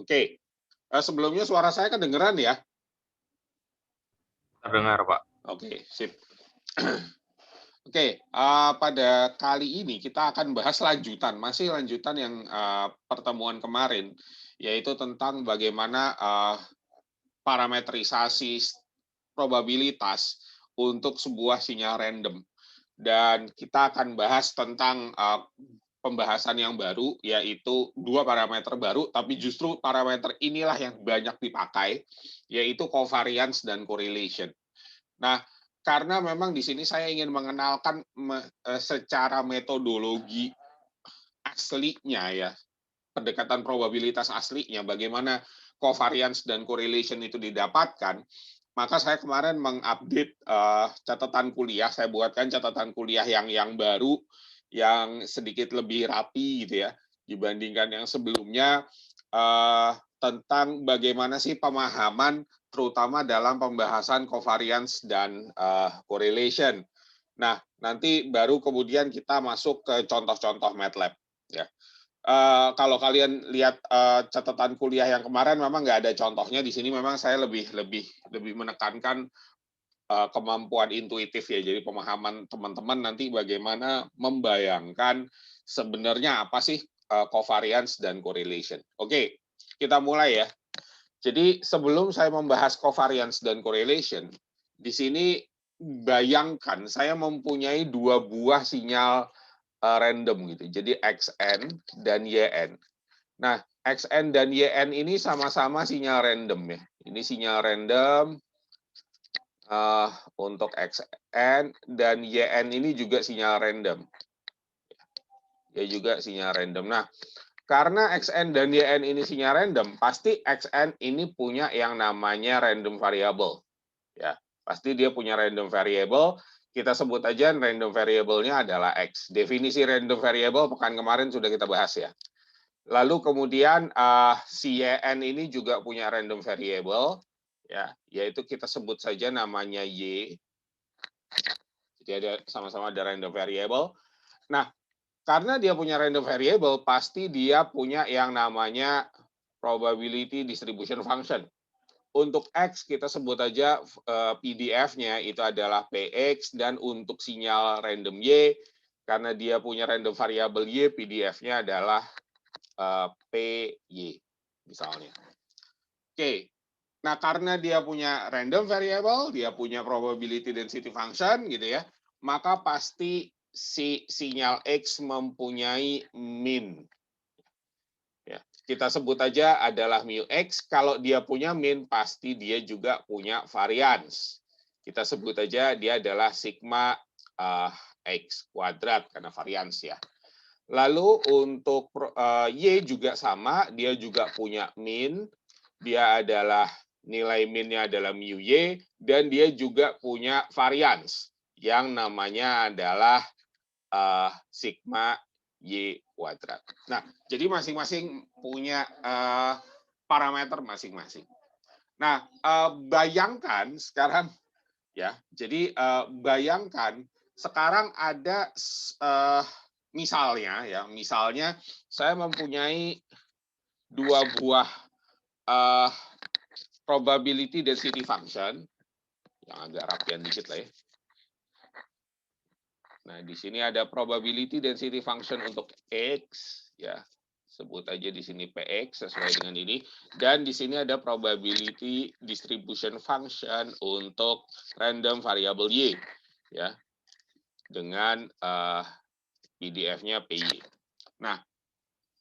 Oke, sebelumnya suara saya kedengeran ya? Terdengar, Pak. Oke, sip. Oke, pada kali ini kita akan bahas lanjutan, masih lanjutan yang pertemuan kemarin, yaitu tentang bagaimana parametrisasi probabilitas untuk sebuah sinyal random. Dan kita akan bahas tentang pembahasan yang baru, yaitu dua parameter baru, tapi justru parameter inilah yang banyak dipakai, yaitu covariance dan correlation. Nah, karena memang di sini saya ingin mengenalkan secara metodologi aslinya ya, pendekatan probabilitas aslinya, bagaimana covariance dan correlation itu didapatkan, maka saya kemarin mengupdate catatan kuliah, saya buatkan catatan kuliah yang baru, yang sedikit lebih rapi gitu ya, dibandingkan yang sebelumnya, tentang bagaimana sih pemahaman terutama dalam pembahasan covariance dan correlation. Nah, nanti baru kemudian kita masuk ke contoh-contoh MATLAB ya. Kalau kalian lihat catatan kuliah yang kemarin memang nggak ada contohnya, di sini memang saya lebih menekankan kemampuan intuitif ya, jadi pemahaman teman-teman nanti bagaimana membayangkan sebenarnya apa sih covariance dan correlation. Oke, kita mulai ya. Jadi sebelum saya membahas covariance dan correlation, di sini bayangkan saya mempunyai dua buah sinyal random gitu. Jadi XN dan YN. Nah, XN dan YN ini sama-sama sinyal random ya. Ini sinyal random untuk XN, dan YN ini juga sinyal random. Ya juga sinyal random. Nah, karena XN dan YN ini sinyal random, pasti XN ini punya yang namanya random variable. Ya, pasti dia punya random variable. Kita sebut aja random variable-nya adalah X. Definisi random variable pekan kemarin sudah kita bahas ya. Lalu kemudian si YN ini juga punya random variable, ya, yaitu kita sebut saja namanya Y. Jadi ada sama-sama ada random variable. Nah, karena dia punya random variable, pasti dia punya yang namanya probability distribution function. Untuk X kita sebut aja PDF-nya itu adalah PX, dan untuk sinyal random Y, karena dia punya random variable Y, PDF-nya adalah PY misalnya. Oke. Nah, karena dia punya random variable, dia punya probability density function gitu ya, maka pasti si sinyal X mempunyai min. Ya, kita sebut aja adalah mu X. Kalau dia punya min, pasti dia juga punya varians. Kita sebut aja dia adalah sigma X kuadrat karena varians ya. Lalu untuk Y juga sama, dia juga punya min, dia adalah nilai minnya adalah mu Y, dan dia juga punya varians yang namanya adalah sigma Y kuadrat. Nah, jadi masing-masing punya parameter masing-masing. Nah, bayangkan sekarang ya, jadi bayangkan sekarang ada misalnya ya, misalnya saya mempunyai dua buah probability density function yang agak rapian dikit lah ya. Nah, di sini ada probability density function untuk X ya. Sebut aja di sini PX sesuai dengan ini, dan di sini ada probability distribution function untuk random variable Y ya. Dengan PDF-nya PY. Nah,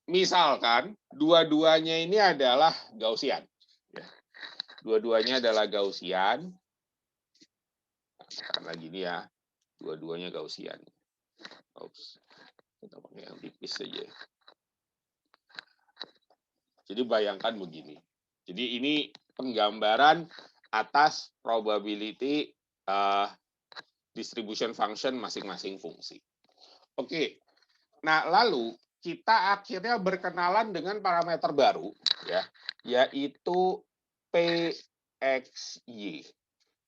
misalkan dua-duanya ini adalah Gaussian. Ya. Dua-duanya adalah Gaussian. Karena gini ya, dua-duanya Gaussian. Oops, kita pakai yang tipis saja. Jadi bayangkan begini. Jadi ini penggambaran atas probability distribution function masing-masing fungsi. Oke, nah lalu kita akhirnya berkenalan dengan parameter baru, ya, yaitu PXY.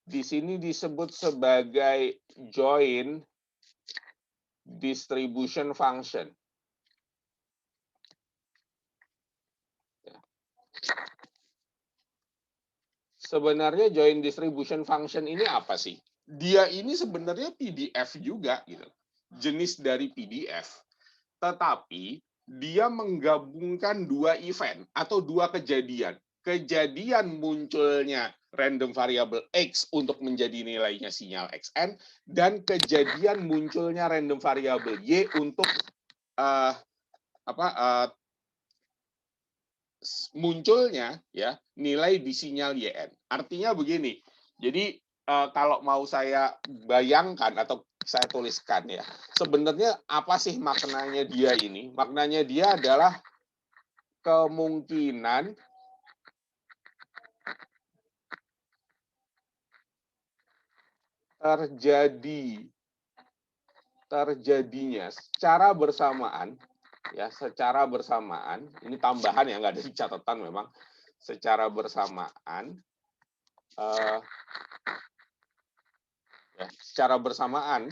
Di sini disebut sebagai joint distribution function. sebenarnya joint distribution function ini apa sih? Dia ini sebenarnya PDF juga gitu. Jenis dari PDF. Tetapi dia menggabungkan dua event atau dua kejadian. Kejadian munculnya random variable X untuk menjadi nilainya sinyal Xn, dan kejadian munculnya random variable Y untuk munculnya ya nilai di sinyal YN. Artinya begini. Jadi kalau mau saya bayangkan atau saya tuliskan ya, sebenarnya apa sih maknanya dia ini? Maknanya dia adalah kemungkinan terjadinya secara bersamaan, ya secara bersamaan, ini tambahan ya, nggak ada di catatan memang, secara bersamaan ya, secara bersamaan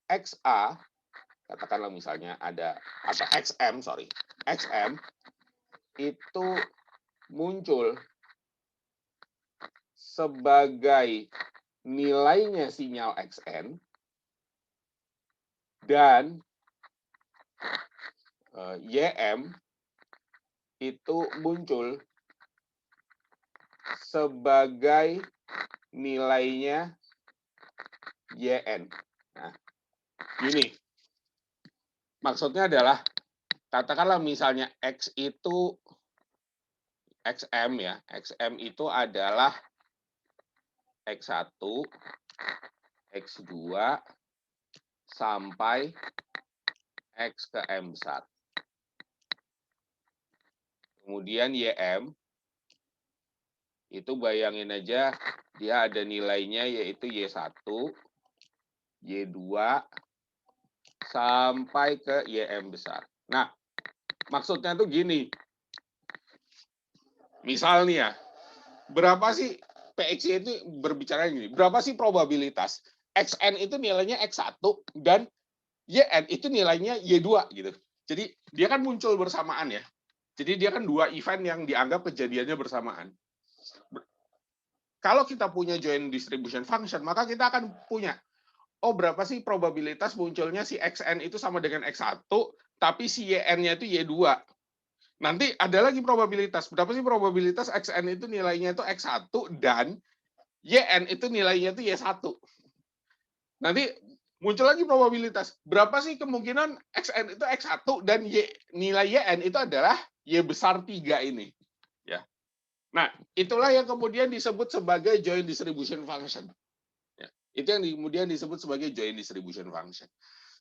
XA, katakanlah misalnya ada atau XM itu muncul sebagai nilainya sinyal Xn, dan YM itu muncul sebagai nilainya YN. Nah, gini. Maksudnya adalah, katakanlah misalnya X itu XM ya. XM itu adalah X1, X2, sampai X ke M besar. Kemudian YM, itu bayangin aja, dia ada nilainya yaitu Y1, Y2, sampai ke YM besar. Nah, maksudnya tuh gini. Misal nih ya, berapa sih PXY itu berbicara gini, berapa sih probabilitas XN itu nilainya X1 dan YN itu nilainya Y2 gitu. Jadi dia kan muncul bersamaan ya. Jadi dia kan dua event yang dianggap kejadiannya bersamaan. Kalau kita punya joint distribution function, maka kita akan punya, oh berapa sih probabilitas munculnya si XN itu sama dengan X1, tapi si YN-nya itu Y2. Nanti ada lagi probabilitas. Berapa sih probabilitas XN itu nilainya itu X1 dan YN itu nilainya itu Y1. Nanti muncul lagi probabilitas. Berapa sih kemungkinan XN itu X1 dan nilai YN itu adalah Y besar 3 ini. Ya. Nah, itulah yang kemudian disebut sebagai joint distribution function. Ya. Itu yang kemudian disebut sebagai joint distribution function.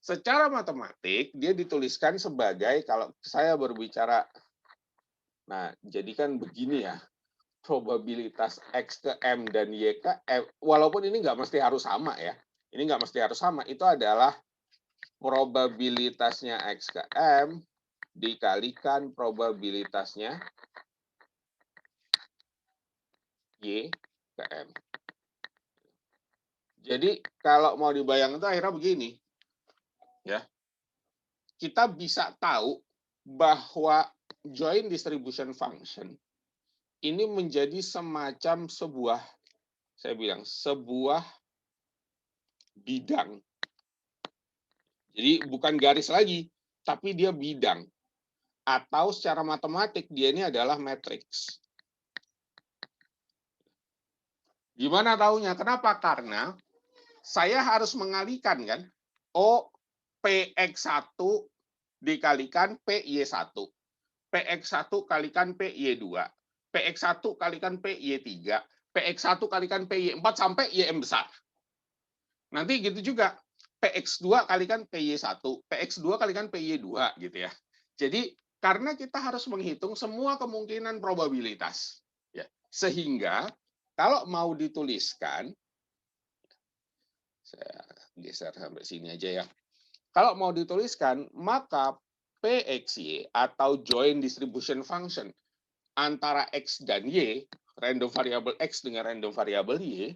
Secara matematik, dia dituliskan sebagai, kalau saya berbicara, nah, jadi kan begini ya, probabilitas X ke M dan Y ke M, walaupun ini nggak mesti harus sama ya, ini nggak mesti harus sama, itu adalah probabilitasnya X ke M dikalikan probabilitasnya Y ke M. Jadi kalau mau dibayangkan itu akhirnya begini, ya, kita bisa tahu bahwa joint distribution function ini menjadi semacam sebuah, saya bilang, sebuah bidang. Jadi bukan garis lagi, tapi dia bidang. Atau secara matematik dia ini adalah matriks. Gimana taunya? Kenapa? Karena saya harus mengalihkan kan, O PX1 dikalikan PY1. PX1 kalikan PY2. PX1 kalikan PY3. PX1 kalikan PY4 sampai YM besar. Nanti gitu juga. PX2 kalikan PY1. PX2 kalikan PY2 gitu ya. Jadi karena kita harus menghitung semua kemungkinan probabilitas. Ya. Sehingga kalau mau dituliskan, saya geser sampai sini aja ya. Kalau mau dituliskan, maka PXY atau joint distribution function antara X dan Y, random variable X dengan random variable Y,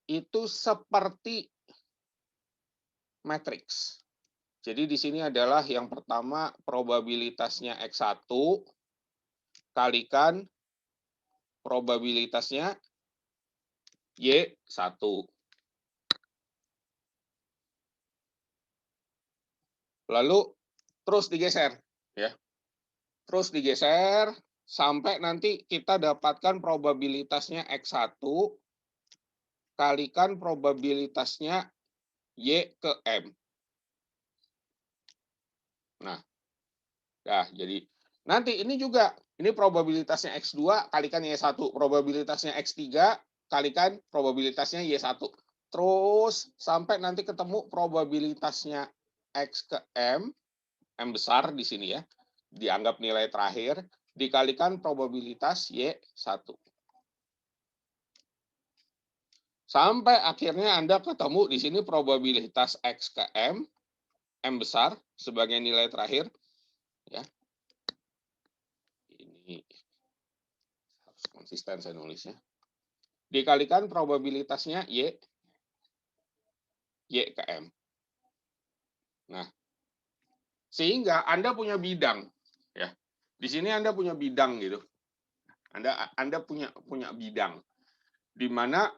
itu seperti matriks. Jadi di sini adalah yang pertama probabilitasnya X1 kalikan probabilitasnya Y1. Lalu terus digeser, ya. Terus digeser sampai nanti kita dapatkan probabilitasnya X1 kalikan probabilitasnya Y ke M. Nah, jadi nanti ini juga, ini probabilitasnya X2 kalikan Y1, probabilitasnya X3 kalikan probabilitasnya Y1. Terus sampai nanti ketemu probabilitasnya X ke M besar di sini ya, dianggap nilai terakhir, dikalikan probabilitas Y1. Sampai akhirnya Anda ketemu di sini probabilitas X ke M besar sebagai nilai terakhir. Ya. Ini harus konsisten saya nulisnya. Dikalikan probabilitasnya Y ke M. Nah, sehingga Anda punya bidang. Ya. Di sini Anda punya bidang gitu. Anda punya bidang di mana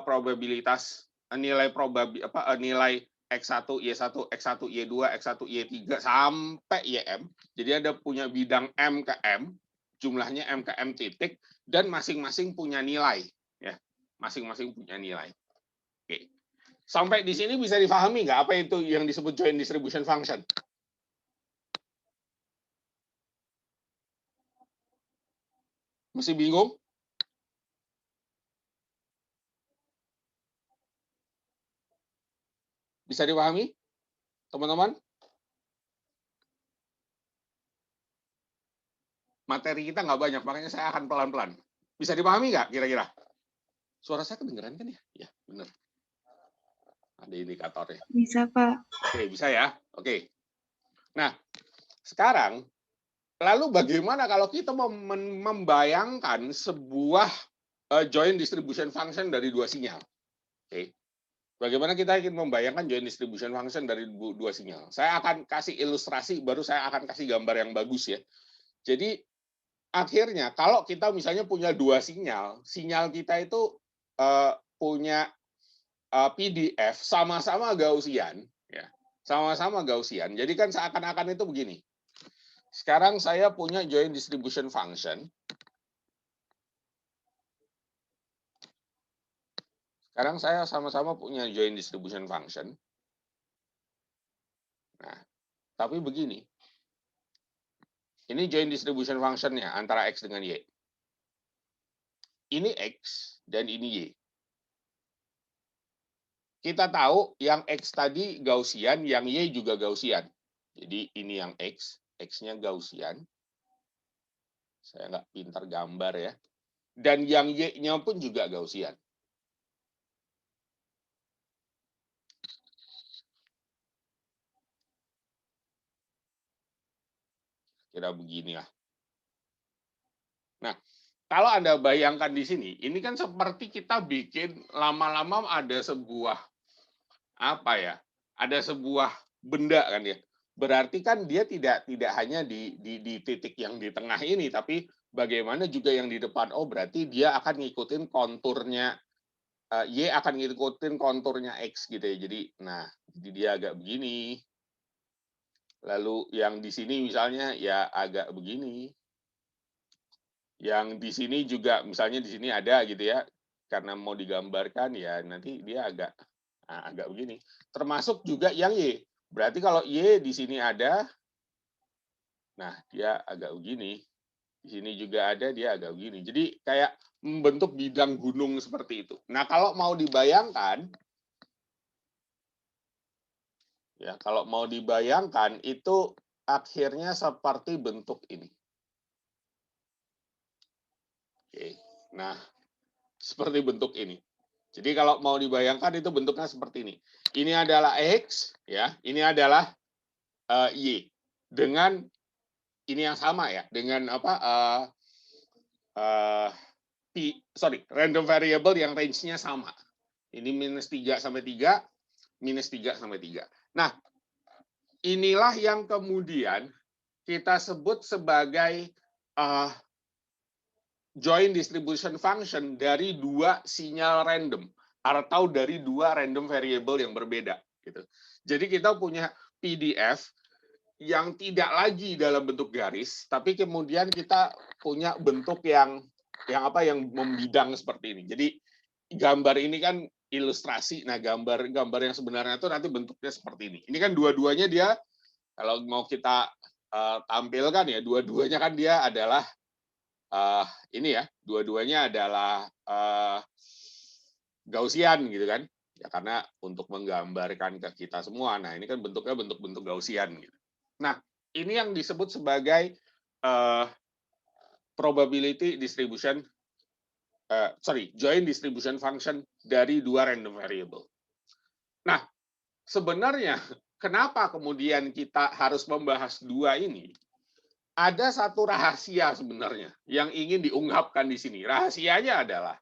probabilitas nilai nilai X1, Y1, X1, Y2, X1, Y3 sampai YM. Jadi Anda punya bidang M ke M, jumlahnya M ke M titik, dan masing-masing punya nilai. Ya, masing-masing punya nilai. Oke. Sampai di sini bisa difahami nggak apa itu yang disebut joint distribution function? Masih bingung? Bisa dipahami, teman-teman? Materi kita nggak banyak, makanya saya akan pelan-pelan. Bisa dipahami nggak kira-kira? Suara saya kedengeran kan ya? Ya, benar. Ada indikatornya. Bisa, Pak. Oke, bisa ya? Oke. Nah, sekarang, lalu bagaimana kalau kita membayangkan sebuah joint distribution function dari dua sinyal? Oke. Bagaimana kita ingin membayangkan joint distribution function dari dua sinyal? Saya akan kasih ilustrasi, baru saya akan kasih gambar yang bagus ya. Jadi, akhirnya kalau kita misalnya punya dua sinyal, sinyal kita itu punya PDF sama-sama Gaussian, ya, sama-sama Gaussian. Jadi kan seakan-akan itu begini. Sekarang saya punya joint distribution function. Sekarang saya sama-sama punya joint distribution function. Nah, tapi begini. Ini joint distribution function-nya antara X dengan Y. Ini X dan ini Y. Kita tahu yang X tadi Gaussian, yang Y juga Gaussian. Jadi ini yang X, X-nya Gaussian. Saya nggak pintar gambar ya. Dan yang Y-nya pun juga Gaussian. Kira beginilah. Nah, kalau Anda bayangkan di sini, ini kan seperti kita bikin lama-lama ada sebuah apa ya? Ada sebuah benda kan ya. Berarti kan dia tidak hanya di titik yang di tengah ini, tapi bagaimana juga yang di depan. Oh, berarti dia akan ngikutin konturnya Y akan ngikutin konturnya X gitu ya. Jadi, nah, jadi dia agak begini. Lalu yang di sini misalnya ya agak begini. Yang di sini juga misalnya di sini ada gitu ya. Karena mau digambarkan ya nanti dia agak begini. Termasuk juga yang Y. Berarti kalau Y di sini ada, nah dia agak begini. Di sini juga ada, dia agak begini. Jadi kayak membentuk bidang gunung seperti itu. Nah kalau mau dibayangkan, ya kalau mau dibayangkan itu akhirnya seperti bentuk ini. Oke. Nah, seperti bentuk ini. Jadi kalau mau dibayangkan itu bentuknya seperti ini. Ini adalah X, ya. Ini adalah Y. Dengan ini yang sama ya, dengan apa? Random variable yang range-nya sama. Ini -3 sampai 3, -3 sampai 3. Nah, inilah yang kemudian kita sebut sebagai join distribution function dari dua sinyal random atau dari dua random variable yang berbeda gitu. Jadi kita punya PDF yang tidak lagi dalam bentuk garis, tapi kemudian kita punya bentuk yang membidang seperti ini. Jadi gambar ini kan ilustrasi. Nah, gambar yang sebenarnya itu nanti bentuknya seperti ini. Ini kan dua-duanya dia kalau mau kita tampilkan ya, dua-duanya kan dia adalah ini ya, dua-duanya adalah Gaussian gitu kan. Ya karena untuk menggambarkan ke kita semua. Nah, ini kan bentuknya bentuk-bentuk Gaussian gitu. Nah, ini yang disebut sebagai probability distribution join distribution function dari dua random variable. Nah, sebenarnya kenapa kemudian kita harus membahas dua ini? Ada satu rahasia sebenarnya yang ingin diungkapkan di sini. Rahasianya adalah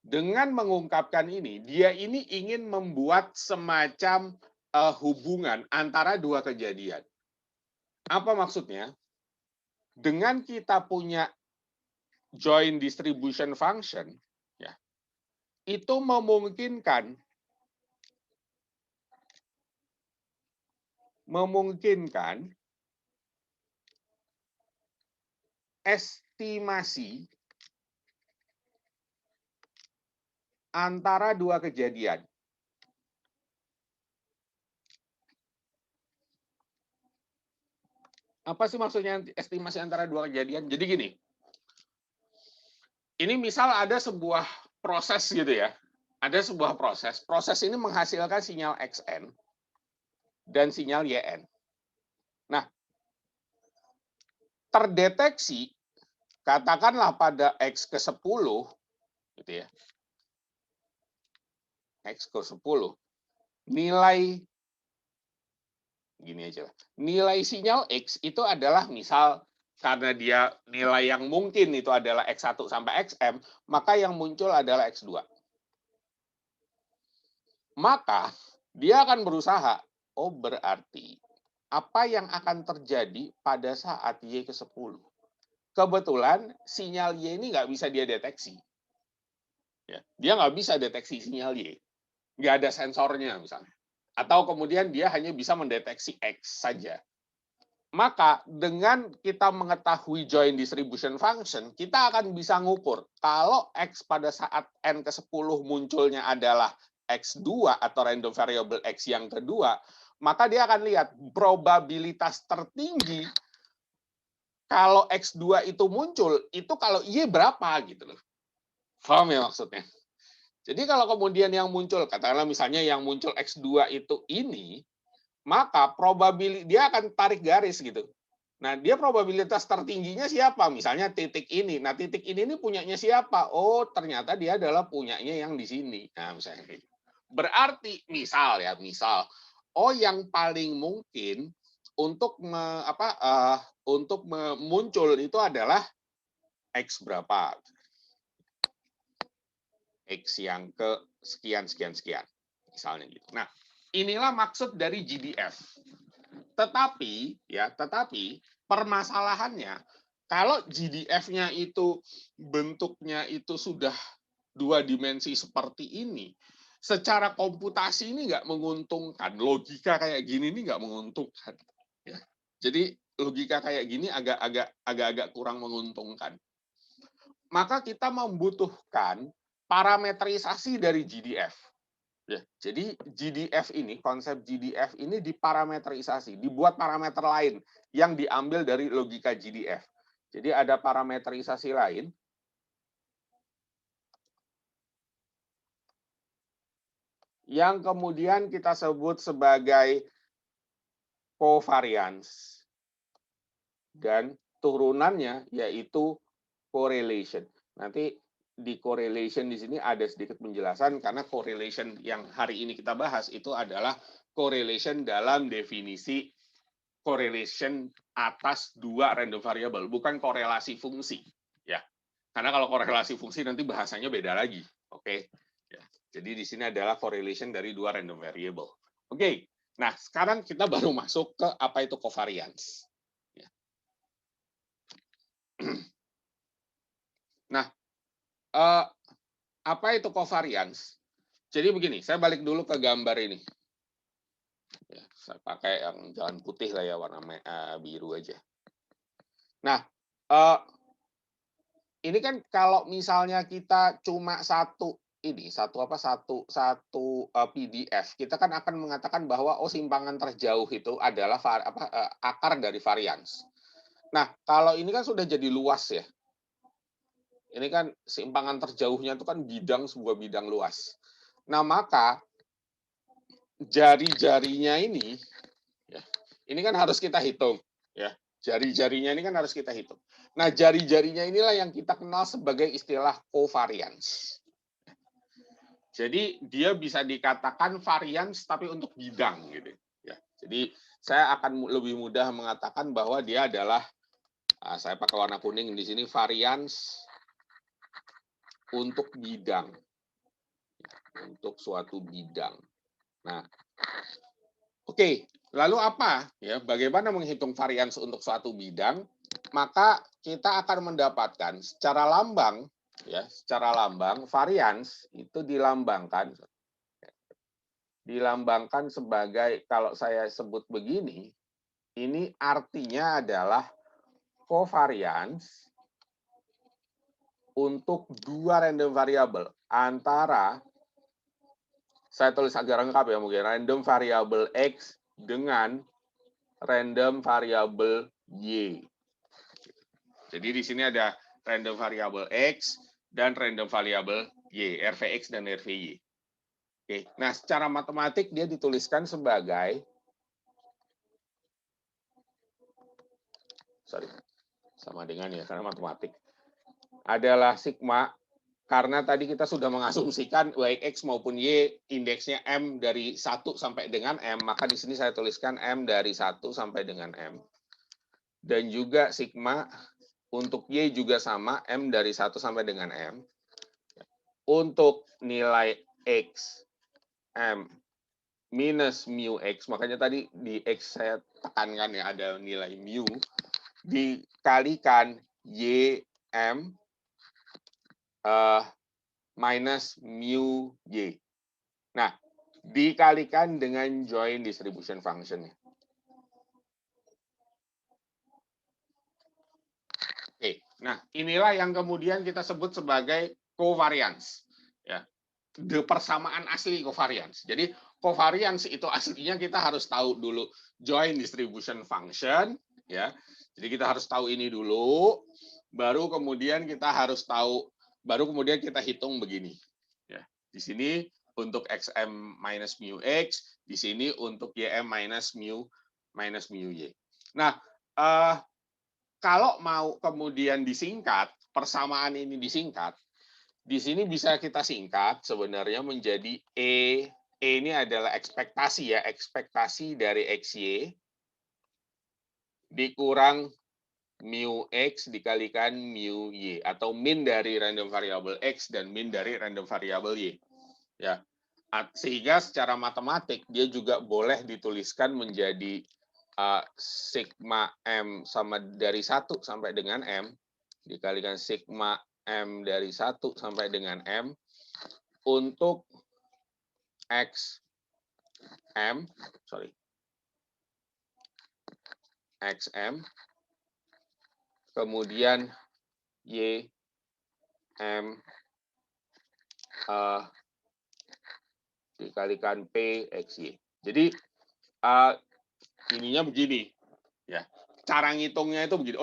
dengan mengungkapkan ini, dia ini ingin membuat semacam hubungan antara dua kejadian. Apa maksudnya? Dengan kita punya join distribution function, ya, itu memungkinkan estimasi antara dua kejadian. Apa sih maksudnya estimasi antara dua kejadian? Jadi gini, ini misal ada sebuah proses gitu ya, ada sebuah proses ini menghasilkan sinyal Xn dan sinyal Yn. Nah, terdeteksi, katakanlah pada X ke 10, gitu ya, X ke 10, nilai gini aja lah. Nilai sinyal X itu adalah misal karena dia nilai yang mungkin itu adalah X1 sampai Xm, maka yang muncul adalah X2. Maka dia akan berusaha, oh berarti apa yang akan terjadi pada saat Y ke 10? Kebetulan sinyal Y ini nggak bisa dia deteksi. Ya, dia nggak bisa deteksi sinyal Y. Nggak ada sensornya misalnya. Atau kemudian dia hanya bisa mendeteksi X saja. Maka dengan kita mengetahui join distribution function, kita akan bisa ngukur kalau X pada saat N ke 10 munculnya adalah X2 atau random variable X yang kedua, maka dia akan lihat probabilitas tertinggi kalau X2 itu muncul, itu kalau Y berapa gitu loh. Paham ya maksudnya? Jadi kalau kemudian yang muncul, katakanlah misalnya yang muncul X2 itu ini, maka probabilitas dia akan tarik garis gitu. Nah, dia probabilitas tertingginya siapa? Misalnya titik ini. Nah, titik ini punyanya siapa? Oh, ternyata dia adalah punyanya yang di sini. Nah, misalnya gitu. Berarti misal, oh yang paling mungkin untuk muncul itu adalah X berapa? X yang ke sekian misalnya gitu. Nah, inilah maksud dari GDF. Tetapi permasalahannya kalau GDF-nya itu bentuknya itu sudah dua dimensi seperti ini, secara komputasi ini nggak menguntungkan. Logika kayak gini ini nggak menguntungkan. Ya. Jadi logika kayak gini agak-agak kurang menguntungkan. Maka kita membutuhkan parametrisasi dari GDF. Ya, jadi GDF ini, konsep GDF ini diparametrisasi, dibuat parameter lain yang diambil dari logika GDF. Jadi ada parametrisasi lain yang kemudian kita sebut sebagai covariance. Dan turunannya yaitu correlation. Nanti di correlation di sini ada sedikit penjelasan karena correlation yang hari ini kita bahas itu adalah correlation dalam definisi correlation atas dua random variable, bukan korelasi fungsi, ya. Karena kalau korelasi fungsi nanti bahasanya beda lagi, oke? Ya. Jadi di sini adalah correlation dari dua random variable. Oke. Nah, sekarang kita baru masuk ke apa itu covariance. Apa itu covariance? Jadi begini, saya balik dulu ke gambar ini. Ya, saya pakai yang jangan putih lah ya, warna biru aja. Nah, ini kan kalau misalnya kita cuma satu PDF, kita kan akan mengatakan bahwa simpangan terjauh itu adalah akar dari varians. Nah, kalau ini kan sudah jadi luas ya. Ini kan simpangan terjauhnya itu kan sebuah bidang luas. Nah, maka jari-jarinya ini, ya, ini kan harus kita hitung, ya. Jari-jarinya ini kan harus kita hitung. Nah, jari-jarinya inilah yang kita kenal sebagai istilah covariance. Jadi dia bisa dikatakan varians tapi untuk bidang gitu. Ya. Jadi saya akan lebih mudah mengatakan bahwa dia adalah saya pakai warna kuning di sini varians untuk bidang. Untuk suatu bidang. Nah, oke, lalu apa ya? Bagaimana menghitung varians untuk suatu bidang? Maka kita akan mendapatkan secara lambang varians itu dilambangkan sebagai, kalau saya sebut begini, ini artinya adalah covariance untuk dua random variable antara, saya tulis agak lengkap ya mungkin, random variable X dengan random variable Y. Jadi di sini ada random variable X dan random variable Y, RVX dan RVY. Oke, nah secara matematik dia dituliskan sebagai, sama dengan ya, karena matematik, adalah sigma, karena tadi kita sudah mengasumsikan baik X maupun Y indeksnya M dari 1 sampai dengan M, maka di sini saya tuliskan M dari 1 sampai dengan M. Dan juga sigma untuk Y juga sama, M dari 1 sampai dengan M. Untuk nilai X, M minus mu X, makanya tadi di X saya tekankan ya ada nilai mu, dikalikan Y, M, minus mu Y. Nah, dikalikan dengan joint distribution function-nya. Oke, nah inilah yang kemudian kita sebut sebagai covariance. Ya, persamaan asli covariance. Jadi covariance itu aslinya kita harus tahu dulu joint distribution function, ya. Jadi kita harus tahu ini dulu, baru kemudian kita hitung begini. Ya, di sini untuk xm minus mu x, di sini untuk ym minus mu y. Nah, kalau mau kemudian disingkat, persamaan ini disingkat, di sini bisa kita singkat sebenarnya menjadi E. E ini adalah ekspektasi ya, ekspektasi dari XY dikurang mu X dikalikan mu Y, atau min dari random variable X dan min dari random variable Y. Ya. Sehingga secara matematik dia juga boleh dituliskan menjadi sigma M sama dari 1 sampai dengan M dikalikan sigma M dari 1 sampai dengan M untuk XM, kemudian Y, M, dikalikan P, XY. Jadi, ininya begini. Ya, cara ngitungnya itu begini.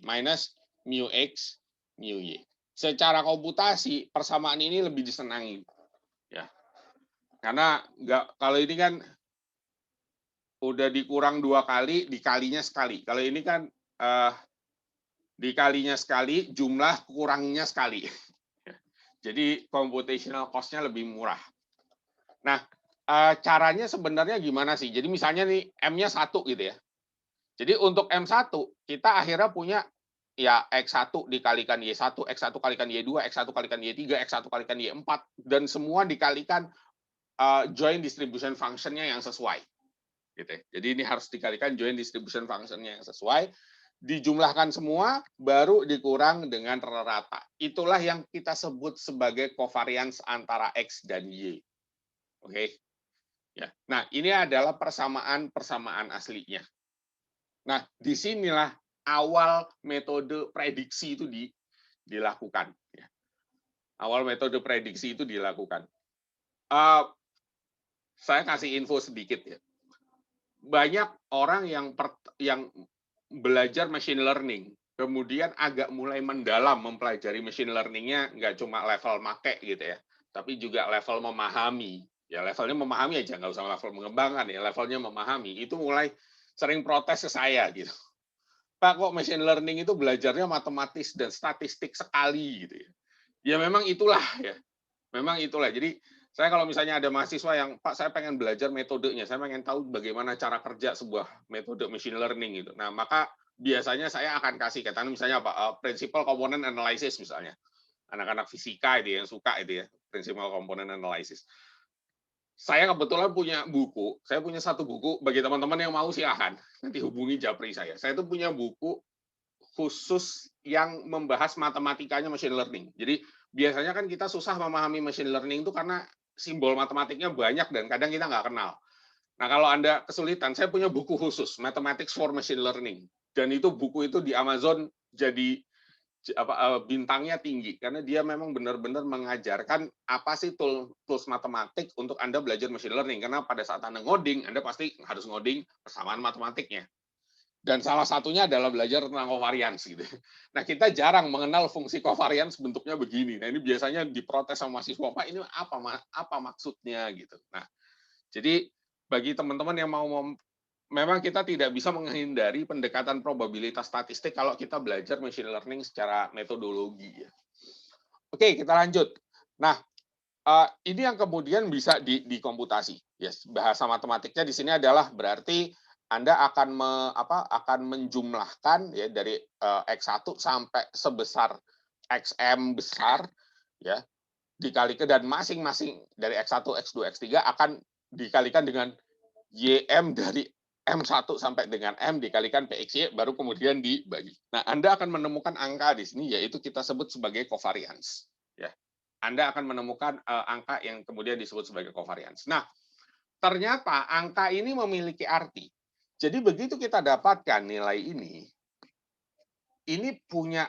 Minus mu X, mu Y. Secara komputasi, persamaan ini lebih disenangi. Ya. Karena kalau ini kan udah dikurang 2 kali, dikalinya sekali. Kalau ini kan dikalinya sekali, jumlah kurangnya sekali. Jadi computational cost-nya lebih murah. Nah, caranya sebenarnya gimana sih? Jadi misalnya nih M-nya 1 gitu ya. Jadi untuk M1 kita akhirnya punya ya X1 dikalikan Y1, X1 kalikan Y2, X1 kalikan Y3, X1 kalikan Y4, dan semua dikalikan joint distribution function-nya yang sesuai. Gitu ya. Jadi ini harus dikalikan joint distribution function-nya yang sesuai. dijumlahkan semua, baru dikurang dengan rata. Itulah yang kita sebut sebagai covariance antara X dan Y. Oke. Ya. Nah, ini adalah persamaan aslinya. Nah, disinilah awal metode prediksi itu dilakukan. Ya. Awal metode prediksi itu dilakukan. Saya kasih info sedikit ya. Banyak orang yang belajar machine learning, kemudian agak mulai mendalam mempelajari machine learning-nya, nggak cuma level make gitu ya, tapi juga level memahami. Ya levelnya memahami aja, nggak usah level mengembangkan ya, levelnya memahami. Itu mulai sering protes ke saya gitu. Pak, kok machine learning itu belajarnya matematis dan statistik sekali gitu ya. Ya memang itulah ya. Memang itulah. Jadi saya kalau misalnya ada mahasiswa yang, Pak, saya pengen belajar metodenya, saya pengen tahu bagaimana cara kerja sebuah metode machine learning gitu. Nah, maka biasanya saya akan kasih katakan misalnya apa, principal component analysis misalnya. Anak-anak fisika itu yang suka itu ya, principal component analysis. Saya kebetulan punya buku, saya punya satu buku, bagi teman-teman yang mau silahkan, nanti hubungi Japri saya. Saya itu punya buku khusus yang membahas matematikanya machine learning. Jadi biasanya kan kita susah memahami machine learning itu karena simbol matematiknya banyak dan kadang kita nggak kenal. Nah, kalau Anda kesulitan, saya punya buku khusus, Mathematics for Machine Learning. Dan itu buku itu di Amazon jadi bintangnya tinggi karena dia memang benar-benar mengajarkan apa sih tools matematik untuk Anda belajar machine learning. Karena pada saat Anda ngoding, Anda pasti harus ngoding persamaan matematiknya. Dan salah satunya adalah belajar tentang covariance gitu. Nah, kita jarang mengenal fungsi covariance bentuknya begini. Nah, ini biasanya diprotes sama mahasiswa, Pak, ini apa maksudnya gitu. Nah, jadi bagi teman-teman yang mau memang kita tidak bisa menghindari pendekatan probabilitas statistik kalau kita belajar machine learning secara metodologi ya. Oke, kita lanjut. Nah, ini yang kemudian bisa dikomputasi. Yes, bahasa matematiknya di sini adalah berarti Anda akan menjumlahkan ya dari X1 sampai sebesar XM besar ya dikalikan dan masing-masing dari X1, X2, X3 akan dikalikan dengan YM dari M1 sampai dengan M dikalikan PXY baru kemudian dibagi. Nah, Anda akan menemukan angka di sini yaitu kita sebut sebagai covariance ya. Anda akan menemukan angka yang kemudian disebut sebagai covariance. Nah, ternyata angka ini memiliki arti. Jadi begitu kita dapatkan nilai ini punya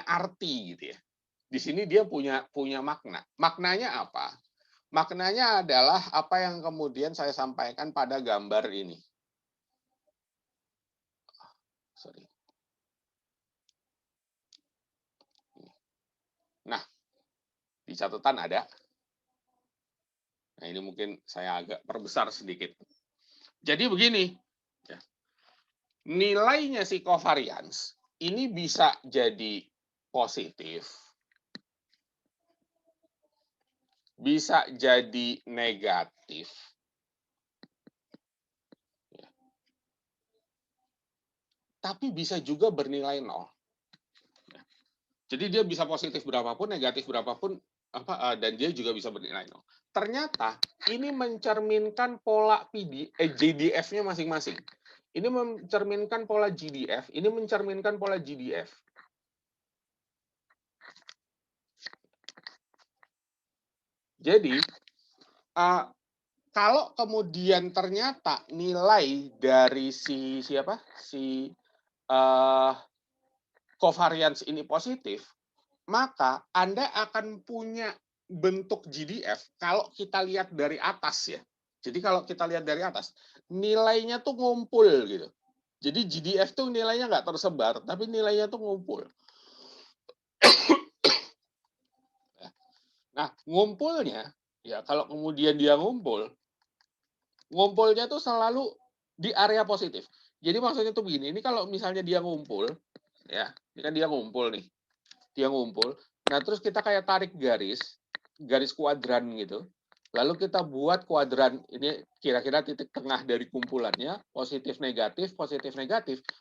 arti gitu ya. Di sini dia punya makna. Maknanya apa? Maknanya adalah apa yang kemudian saya sampaikan pada gambar ini. Sorry. Nah, di catatan ada. Nah, ini mungkin saya agak perbesar sedikit. Jadi begini, ya. Nilainya si covariance ini bisa jadi positif, bisa jadi negatif, ya. Tapi bisa juga bernilai 0. Ya. Jadi dia bisa positif berapapun, negatif berapapun, dan dia juga bisa bernilai 0. Ternyata ini mencerminkan pola GDF-nya masing-masing. Ini mencerminkan pola GDF, ini mencerminkan pola GDF. Jadi, kalau kemudian ternyata nilai dari si covariance ini positif, maka Anda akan punya bentuk GDF kalau kita lihat dari atas ya. Jadi kalau kita lihat dari atas, nilainya tuh ngumpul gitu. Jadi GDF tuh nilainya nggak tersebar, tapi nilainya tuh ngumpul. Nah, ngumpulnya, ya kalau kemudian dia ngumpulnya tuh selalu di area positif. Jadi maksudnya tuh begini, ini kalau misalnya dia ngumpul, ya, ini kan dia ngumpul nih. Dia ngumpul, nah terus kita kayak tarik garis kuadran gitu. Lalu kita buat kuadran ini kira-kira titik tengah dari kumpulannya, positif negatif,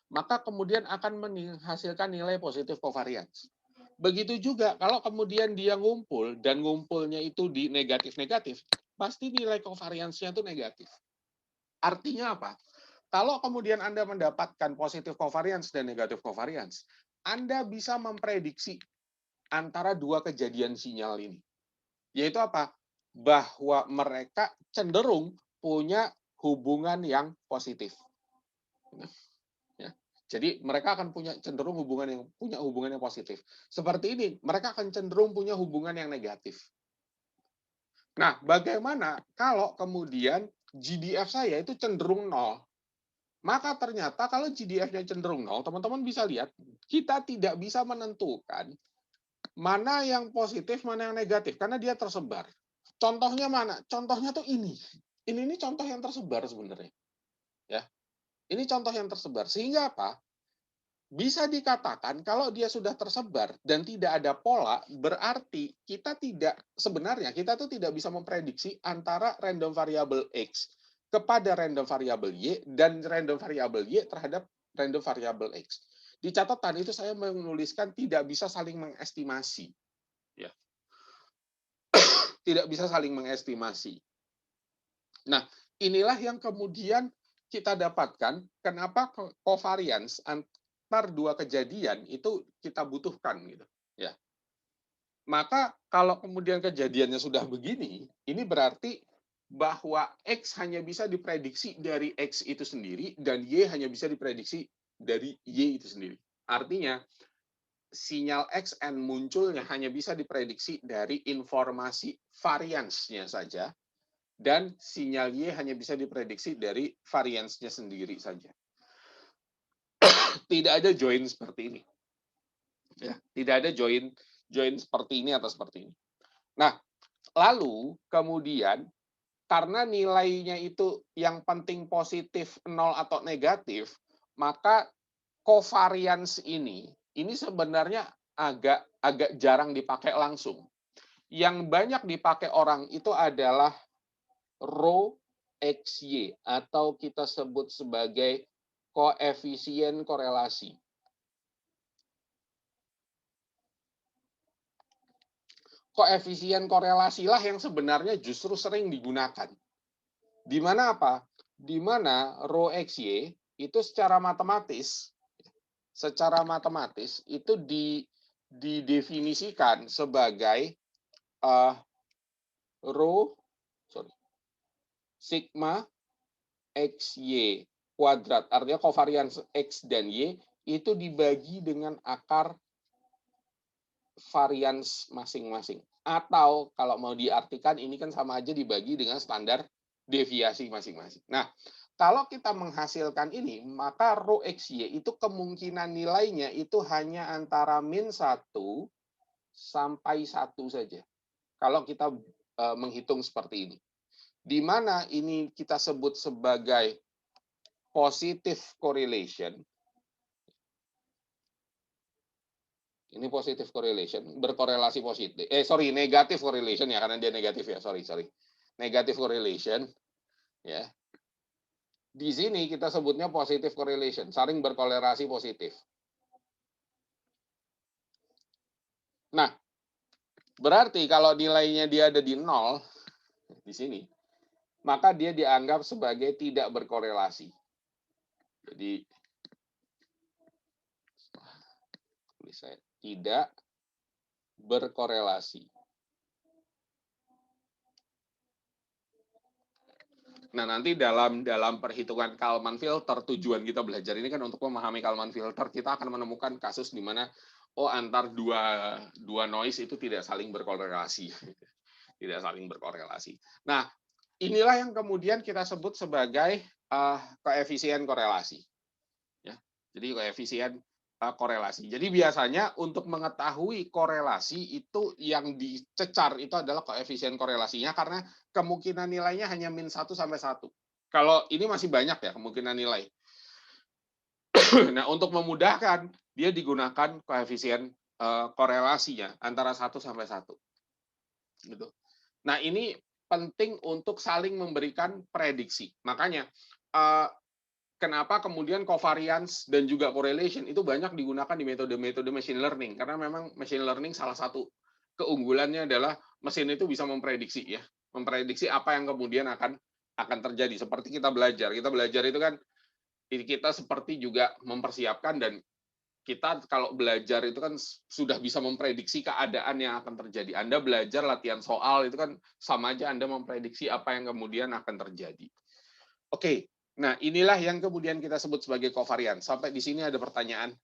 maka kemudian akan menghasilkan nilai positif covariance. Begitu juga kalau kemudian dia ngumpul dan ngumpulnya itu di negatif-negatif, pasti nilai covariance-nya itu negatif. Artinya apa? kalau kemudian Anda mendapatkan positif covariance dan negatif covariance, Anda bisa memprediksi antara dua kejadian sinyal ini. Yaitu apa? Bahwa mereka cenderung punya hubungan yang positif. Ya. Jadi mereka akan cenderung punya hubungan yang positif. Seperti ini, mereka akan cenderung punya hubungan yang negatif. Nah, bagaimana kalau kemudian GDF saya itu cenderung 0? Maka ternyata kalau GDF-nya cenderung 0, teman-teman bisa lihat, kita tidak bisa menentukan mana yang positif, mana yang negatif, karena dia tersebar. Contohnya mana? Contohnya tuh ini. Ini contoh yang tersebar sebenarnya. Ya, ini contoh yang tersebar. Sehingga apa? Bisa dikatakan kalau dia sudah tersebar dan tidak ada pola, berarti kita tuh tidak bisa memprediksi antara random variable X kepada random variable Y dan random variable Y terhadap random variable X. Di catatan itu saya menuliskan tidak bisa saling mengestimasi. Ya. Tidak bisa saling mengestimasi. Nah, inilah yang kemudian kita dapatkan kenapa covariance antar dua kejadian itu kita butuhkan gitu ya. Maka kalau kemudian kejadiannya sudah begini, ini berarti bahwa X hanya bisa diprediksi dari X itu sendiri dan Y hanya bisa diprediksi dari Y itu sendiri. Artinya sinyal XN munculnya hanya bisa diprediksi dari informasi variance-nya saja dan sinyal Y hanya bisa diprediksi dari variance-nya sendiri saja. Tidak ada join seperti ini. Ya, tidak ada join seperti ini atau seperti ini. Nah, lalu kemudian karena nilainya itu yang penting positif 0 atau negatif, maka covariance ini sebenarnya agak jarang dipakai langsung. Yang banyak dipakai orang itu adalah rho XY atau kita sebut sebagai koefisien korelasi. Koefisien korelasilah yang sebenarnya justru sering digunakan. Di mana apa? Di mana rho XY itu secara matematis itu didefinisikan sebagai sigma XY kuadrat. Artinya covariance X dan Y itu dibagi dengan akar varians masing-masing. Atau kalau mau diartikan ini kan sama aja dibagi dengan standar deviasi masing-masing. Nah, kalau kita menghasilkan ini, maka rho XY itu kemungkinan nilainya itu hanya antara min 1 sampai 1 saja. Kalau kita menghitung seperti ini. Di mana ini kita sebut sebagai positive correlation. Ini positive correlation, berkorelasi positif. Negative correlation ya, karena dia negatif ya. Sorry. Negative correlation. Ya. Di sini kita sebutnya positive correlation, saling berkorelasi positif. Nah, berarti kalau nilainya dia ada di 0, di sini, maka dia dianggap sebagai tidak berkorelasi. Jadi, tidak berkorelasi. Nah, nanti dalam perhitungan Kalman filter, tujuan kita belajar ini kan untuk memahami Kalman filter, kita akan menemukan kasus di mana antar dua noise itu tidak saling berkorelasi. Tidak saling berkorelasi. Nah, inilah yang kemudian kita sebut sebagai koefisien korelasi. Ya. Jadi koefisien korelasi. Jadi biasanya untuk mengetahui korelasi itu yang dicecar itu adalah koefisien korelasinya karena kemungkinan nilainya hanya min 1 sampai 1. Kalau ini masih banyak ya kemungkinan nilai. Nah, untuk memudahkan dia digunakan koefisien korelasinya antara 1 sampai 1. Gitu. Nah, ini penting untuk saling memberikan prediksi. Makanya kenapa kemudian covariance dan juga correlation itu banyak digunakan di metode-metode machine learning, karena memang machine learning salah satu keunggulannya adalah mesin itu bisa memprediksi ya, memprediksi apa yang kemudian akan terjadi. Seperti kita belajar itu kan kita seperti juga mempersiapkan, dan kita kalau belajar itu kan sudah bisa memprediksi keadaan yang akan terjadi. Anda belajar latihan soal itu kan sama aja Anda memprediksi apa yang kemudian akan terjadi. Oke, nah inilah yang kemudian kita sebut sebagai kovarian. Sampai di sini ada pertanyaan?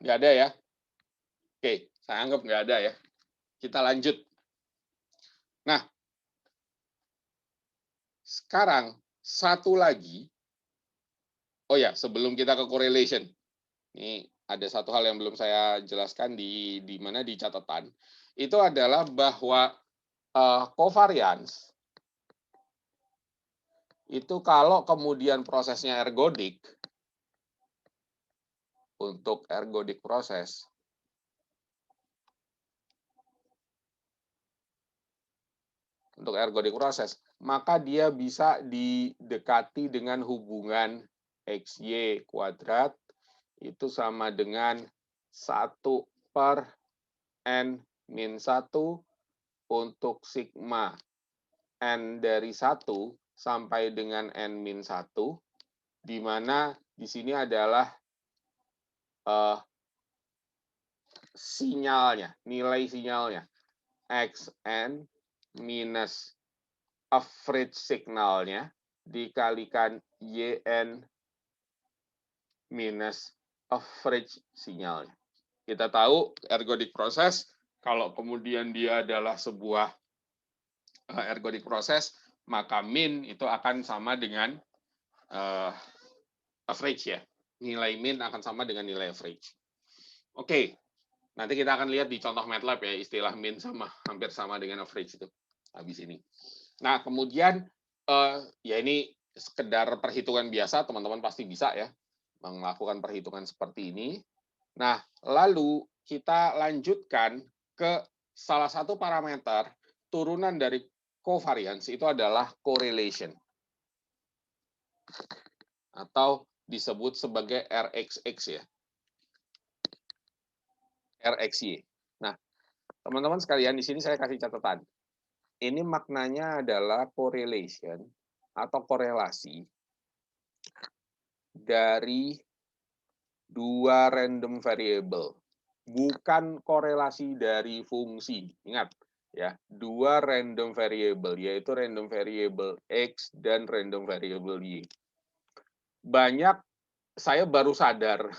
Nggak ada ya? Oke, saya anggap nggak ada ya. Kita lanjut. Nah, sekarang satu lagi. Oh ya, sebelum kita ke correlation, ini ada satu hal yang belum saya jelaskan di mana di catatan. Itu adalah bahwa covariance itu kalau kemudian prosesnya ergodik, untuk ergodik proses, maka dia bisa didekati dengan hubungan XY kuadrat itu sama dengan 1/n-1 untuk sigma n dari 1 sampai dengan n-1, di mana di sini adalah sinyalnya, nilai sinyalnya, xn minus average signalnya dikalikan yn minus average sinyalnya. Kita tahu ergodik proses, kalau kemudian dia adalah sebuah ergodik proses, maka min itu akan sama dengan average ya. Nilai min akan sama dengan nilai average. Oke, nanti kita akan lihat di contoh MATLAB ya, istilah min sama hampir sama dengan average itu habis ini. Nah, kemudian ya ini sekedar perhitungan biasa, teman-teman pasti bisa ya melakukan perhitungan seperti ini. Nah, lalu kita lanjutkan ke salah satu parameter turunan dari covariance, itu adalah correlation atau disebut sebagai RXX ya. RXY. Nah, teman-teman sekalian, di sini saya kasih catatan. Ini maknanya adalah correlation atau korelasi dari dua random variable, bukan korelasi dari fungsi. Ingat ya, dua random variable, yaitu random variable X dan random variable Y. Banyak, saya baru sadar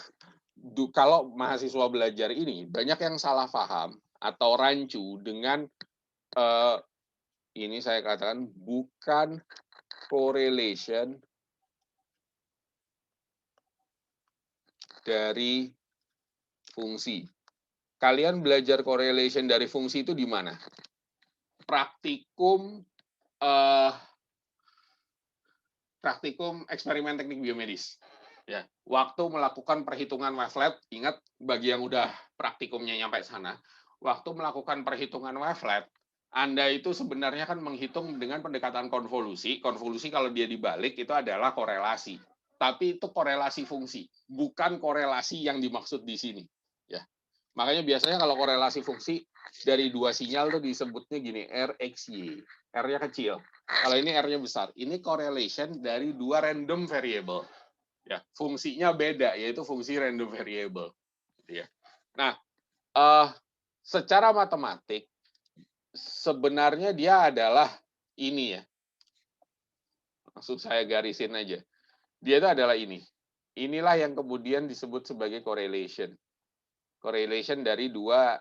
kalau mahasiswa belajar ini banyak yang salah paham atau rancu dengan ini saya katakan bukan correlation dari fungsi. Kalian belajar correlation dari fungsi itu di mana? Praktikum eksperimen teknik biomedis. Ya, waktu melakukan perhitungan wavelet, ingat bagi yang udah praktikumnya nyampe sana, waktu melakukan perhitungan wavelet, Anda itu sebenarnya kan menghitung dengan pendekatan konvolusi. Konvolusi kalau dia dibalik itu adalah korelasi. Tapi itu korelasi fungsi, bukan korelasi yang dimaksud di sini. Ya. Makanya biasanya kalau korelasi fungsi dari dua sinyal tuh disebutnya gini, RXY. R-nya kecil. Kalau ini R-nya besar. Ini correlation dari dua random variable. Ya, fungsinya beda, yaitu fungsi random variable. Ya. Nah, secara matematik sebenarnya dia adalah ini ya. Maksud saya garisin aja. Dia itu adalah ini. Inilah yang kemudian disebut sebagai correlation. Correlation dari dua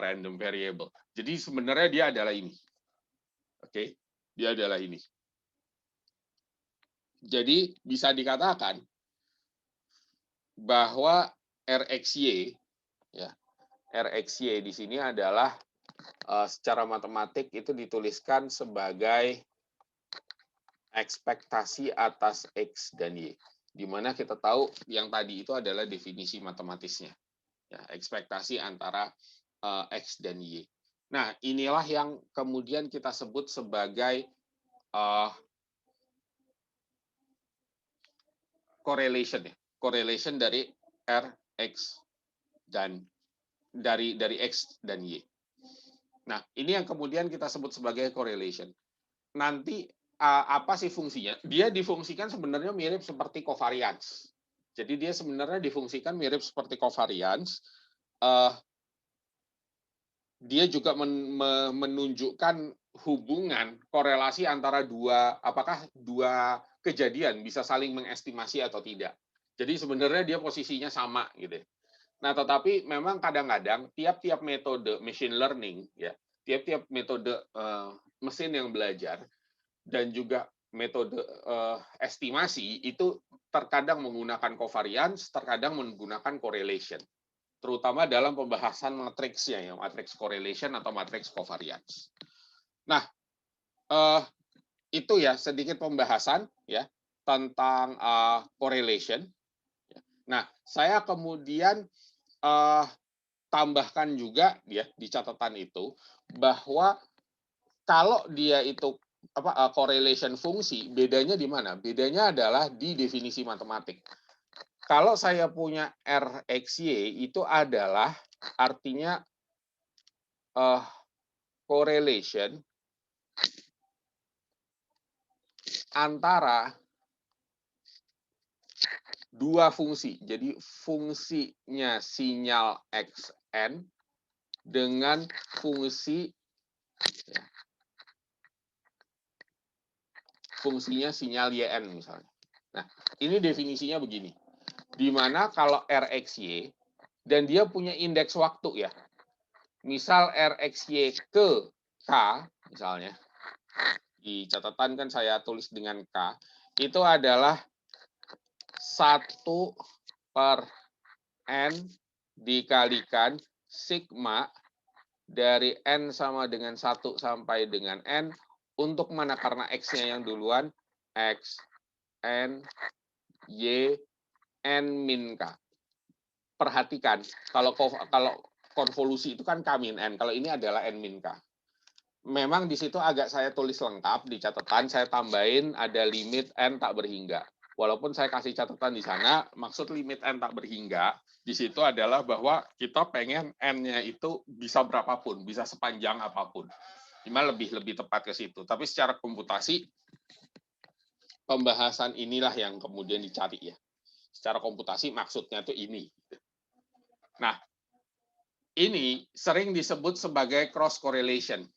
random variable. Jadi sebenarnya dia adalah ini. Oke, dia adalah ini. Jadi bisa dikatakan bahwa RXY ya, RXY di sini adalah secara matematik itu dituliskan sebagai ekspektasi atas X dan Y. Di mana kita tahu yang tadi itu adalah definisi matematisnya. Ya, ekspektasi antara X dan Y. Nah, inilah yang kemudian kita sebut sebagai correlation ya. Correlation dari R, X dan dari X dan Y. Nah, ini yang kemudian kita sebut sebagai correlation. Nanti apa sih fungsinya? Dia difungsikan sebenarnya mirip seperti covariance. Jadi dia sebenarnya difungsikan mirip seperti covariance. Dia juga menunjukkan hubungan korelasi antara apakah dua kejadian bisa saling mengestimasi atau tidak. Jadi sebenarnya dia posisinya sama gitu. Nah, tetapi memang kadang-kadang tiap-tiap metode machine learning ya, tiap-tiap metode mesin yang belajar dan juga metode estimasi itu terkadang menggunakan covariance, terkadang menggunakan correlation, terutama dalam pembahasan matriksnya, ya, matriks correlation atau matriks covariance. Nah, itu ya sedikit pembahasan ya tentang correlation. Nah, saya kemudian tambahkan juga ya di catatan itu bahwa kalau dia itu correlation fungsi, bedanya di mana? Bedanya adalah di definisi matematik. Kalau saya punya RXY itu adalah artinya correlation antara dua fungsi. Jadi fungsinya sinyal XN dengan fungsinya sinyal YN misalnya. Nah, ini definisinya begini. Di mana kalau RXY dan dia punya indeks waktu ya. Misal RXY ke K misalnya. Di catatan kan saya tulis dengan K. Itu adalah 1/N dikalikan sigma dari N sama dengan 1 sampai dengan N. Untuk mana? Karena X-nya yang duluan. X, N, Y, N min K. Perhatikan, kalau konvolusi itu kan K min N. Kalau ini adalah N min K. Memang di situ agak saya tulis lengkap di catatan, saya tambahin ada limit N tak berhingga. Walaupun saya kasih catatan di sana, maksud limit N tak berhingga di situ adalah bahwa kita pengen N-nya itu bisa berapapun, bisa sepanjang apapun. Cuma lebih tepat ke situ. Tapi secara komputasi, pembahasan inilah yang kemudian dicari ya. Secara komputasi maksudnya itu ini. Nah, ini sering disebut sebagai cross correlation.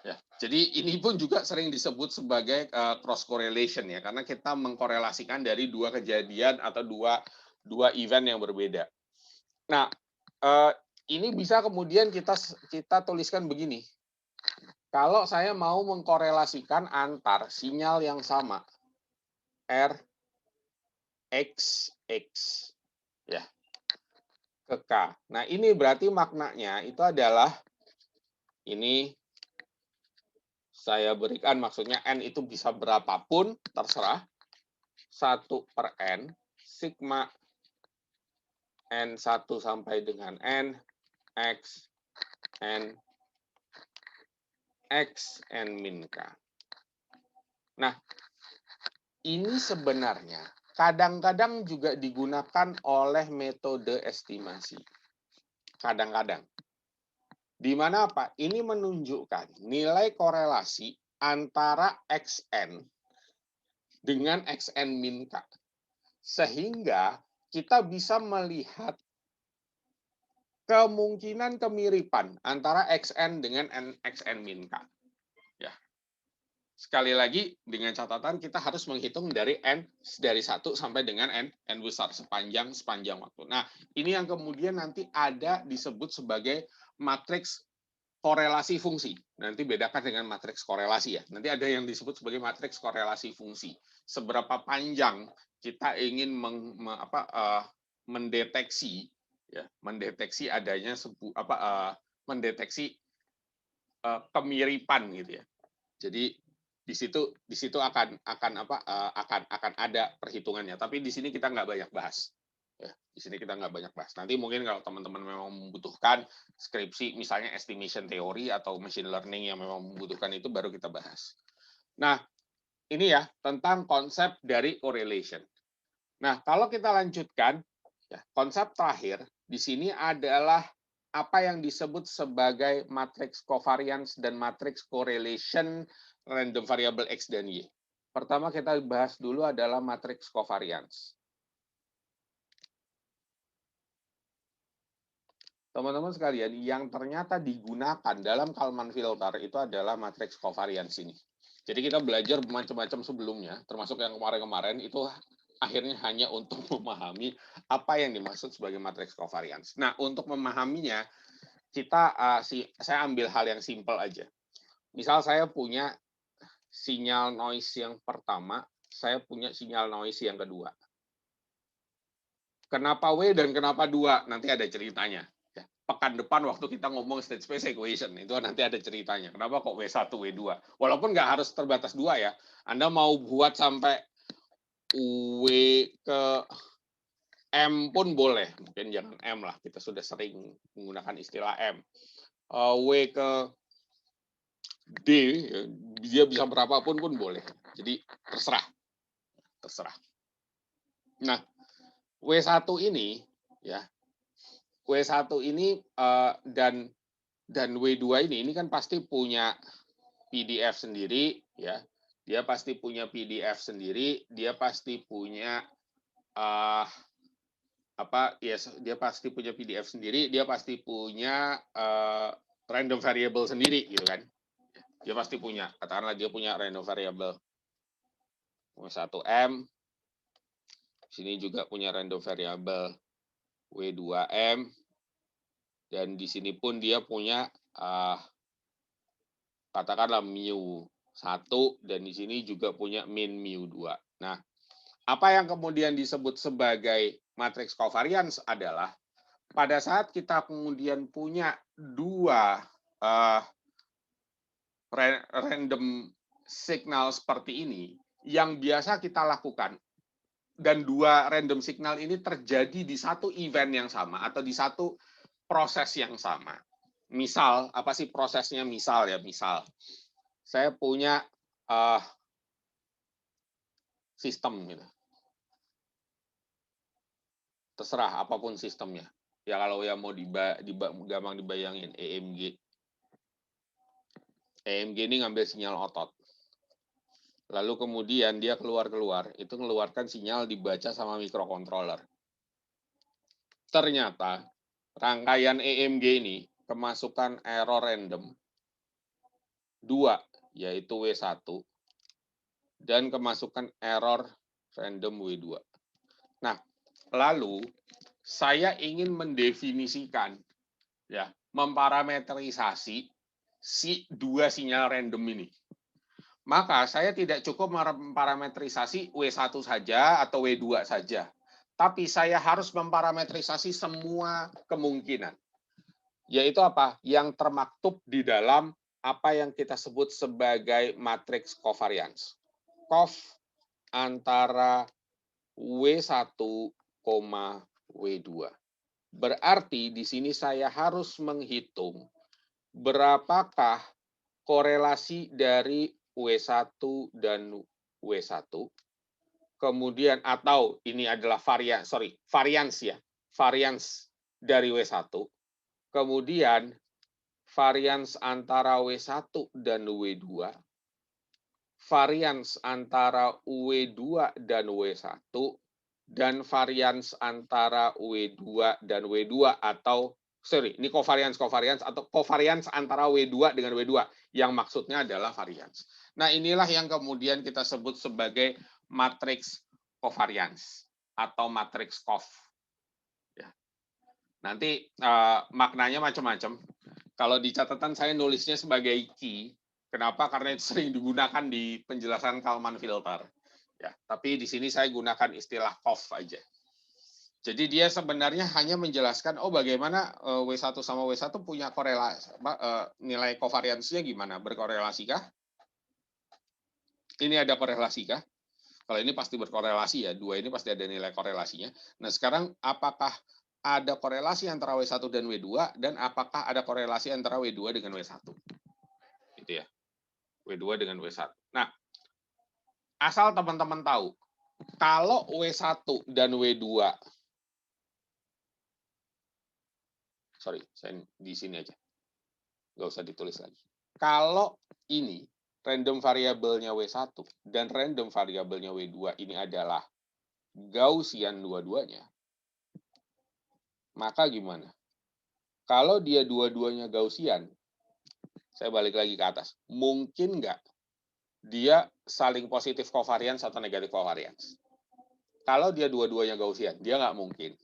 Ya, jadi ini pun juga sering disebut sebagai cross correlation ya, karena kita mengkorelasikan dari dua kejadian atau dua event yang berbeda. Nah, ini bisa kemudian kita tuliskan begini. Kalau saya mau mengkorelasikan antar sinyal yang sama R X X ya ke K. Nah, ini berarti maknanya itu adalah ini saya berikan maksudnya N itu bisa berapapun, terserah. 1/N, sigma N1 sampai dengan N, X, N, X, N min K. Nah, ini sebenarnya kadang-kadang juga digunakan oleh metode estimasi. Kadang-kadang. Di mana apa? Ini menunjukkan nilai korelasi antara XN dengan XN min K. Sehingga kita bisa melihat kemungkinan kemiripan antara XN dengan XN min K. Ya. Sekali lagi, dengan catatan kita harus menghitung dari N dari 1 sampai dengan N besar sepanjang waktu. Nah, ini yang kemudian nanti ada disebut sebagai matriks korelasi fungsi. Nanti bedakan dengan matriks korelasi ya. Nanti ada yang disebut sebagai matriks korelasi fungsi. Seberapa panjang kita ingin mendeteksi ya, mendeteksi adanya mendeteksi kemiripan gitu ya. Jadi di situ akan ada perhitungannya. Tapi di sini kita nggak banyak bahas. Ya, di sini kita nggak banyak bahas. Nanti mungkin kalau teman-teman memang membutuhkan skripsi, misalnya estimation theory atau machine learning yang memang membutuhkan itu, baru kita bahas. Nah, ini ya tentang konsep dari correlation. Nah, kalau kita lanjutkan, ya, konsep terakhir di sini adalah apa yang disebut sebagai matriks covariance dan matriks correlation random variable X dan Y. Pertama kita bahas dulu adalah matriks covariance. Teman-teman sekalian, yang ternyata digunakan dalam Kalman filter itu adalah matriks covariance ini. Jadi kita belajar macam-macam sebelumnya, termasuk yang kemarin-kemarin, itu akhirnya hanya untuk memahami apa yang dimaksud sebagai matriks covariance. Nah, untuk memahaminya, saya ambil hal yang simpel aja. Misal saya punya sinyal noise yang pertama, saya punya sinyal noise yang kedua. Kenapa W dan kenapa 2? Nanti ada ceritanya. Pekan depan waktu kita ngomong state space equation, itu nanti ada ceritanya. Kenapa kok W1, W2? Walaupun nggak harus terbatas 2 ya. Anda mau buat sampai W ke M pun boleh. Mungkin jangan M lah, kita sudah sering menggunakan istilah M. W ke D, dia bisa berapapun pun boleh. Jadi terserah. Nah, W1 ini ya, W1 ini dan W2 ini kan pasti punya PDF sendiri ya. Dia pasti punya PDF sendiri, dia pasti punya dia pasti punya PDF sendiri, dia pasti punya random variable sendiri gitu kan. Dia pasti punya, katakanlah dia punya random variable W1M, sini juga punya random variable W2M, dan di sini pun dia punya katakanlah mu 1, dan di sini juga punya min mu 2. Nah, apa yang kemudian disebut sebagai matriks covariance adalah pada saat kita kemudian punya dua random signal seperti ini, yang biasa kita lakukan, dan dua random signal ini terjadi di satu event yang sama atau di satu proses yang sama. Misal, apa sih prosesnya? Misal saya punya sistem gitu. Terserah apapun sistemnya. Ya kalau yang mau gampang dibayangin EMG. EMG ini ngambil sinyal otot. Lalu kemudian dia keluar, itu mengeluarkan sinyal dibaca sama mikrokontroler. Ternyata rangkaian EMG ini kemasukan error random 2, yaitu W1, dan kemasukan error random W2. Nah, lalu saya ingin mendefinisikan, ya, memparametrisasi si dua sinyal random ini. Maka saya tidak cukup memparametrisasi W1 saja atau W2 saja. Tapi saya harus memparametrisasi semua kemungkinan. Yaitu apa? Yang termaktub di dalam apa yang kita sebut sebagai matriks covariance. Cov antara W1, W2. Berarti di sini saya harus menghitung berapakah korelasi dari W1 dan W1. Kemudian atau ini adalah varians dari W1. Kemudian varians antara W1 dan W2. Varians antara W2 dan W1, dan varians antara W2 dan W2 atau ini covariance atau covariance antara W2 dengan W2 yang maksudnya adalah varians. Nah, inilah yang kemudian kita sebut sebagai matriks covariance atau matriks cov. Ya. Nanti maknanya macam-macam. Kalau di catatan saya nulisnya sebagai key. Kenapa? Karena itu sering digunakan di penjelasan Kalman filter. Ya, tapi di sini saya gunakan istilah cov aja. Jadi dia sebenarnya hanya menjelaskan bagaimana W1 sama W1 punya korelasi, nilai covariance-nya gimana? Berkorelasikah? Ini ada korelasikah? Kalau ini pasti berkorelasi ya, dua ini pasti ada nilai korelasinya. Nah, sekarang apakah ada korelasi antara W1 dan W2, dan apakah ada korelasi antara W2 dengan W1? Gitu ya. W2 dengan W1. Nah, asal teman-teman tahu, kalau W1 dan W2 sorry, saya di sini aja. Nggak usah ditulis lagi. Kalau ini random variabelnya W1 dan random variabelnya W2 ini adalah Gaussian dua-duanya, maka gimana? Kalau dia dua-duanya Gaussian, saya balik lagi ke atas, mungkin nggak dia saling positif covariance atau negatif covariance? Kalau dia dua-duanya Gaussian, dia nggak mungkin.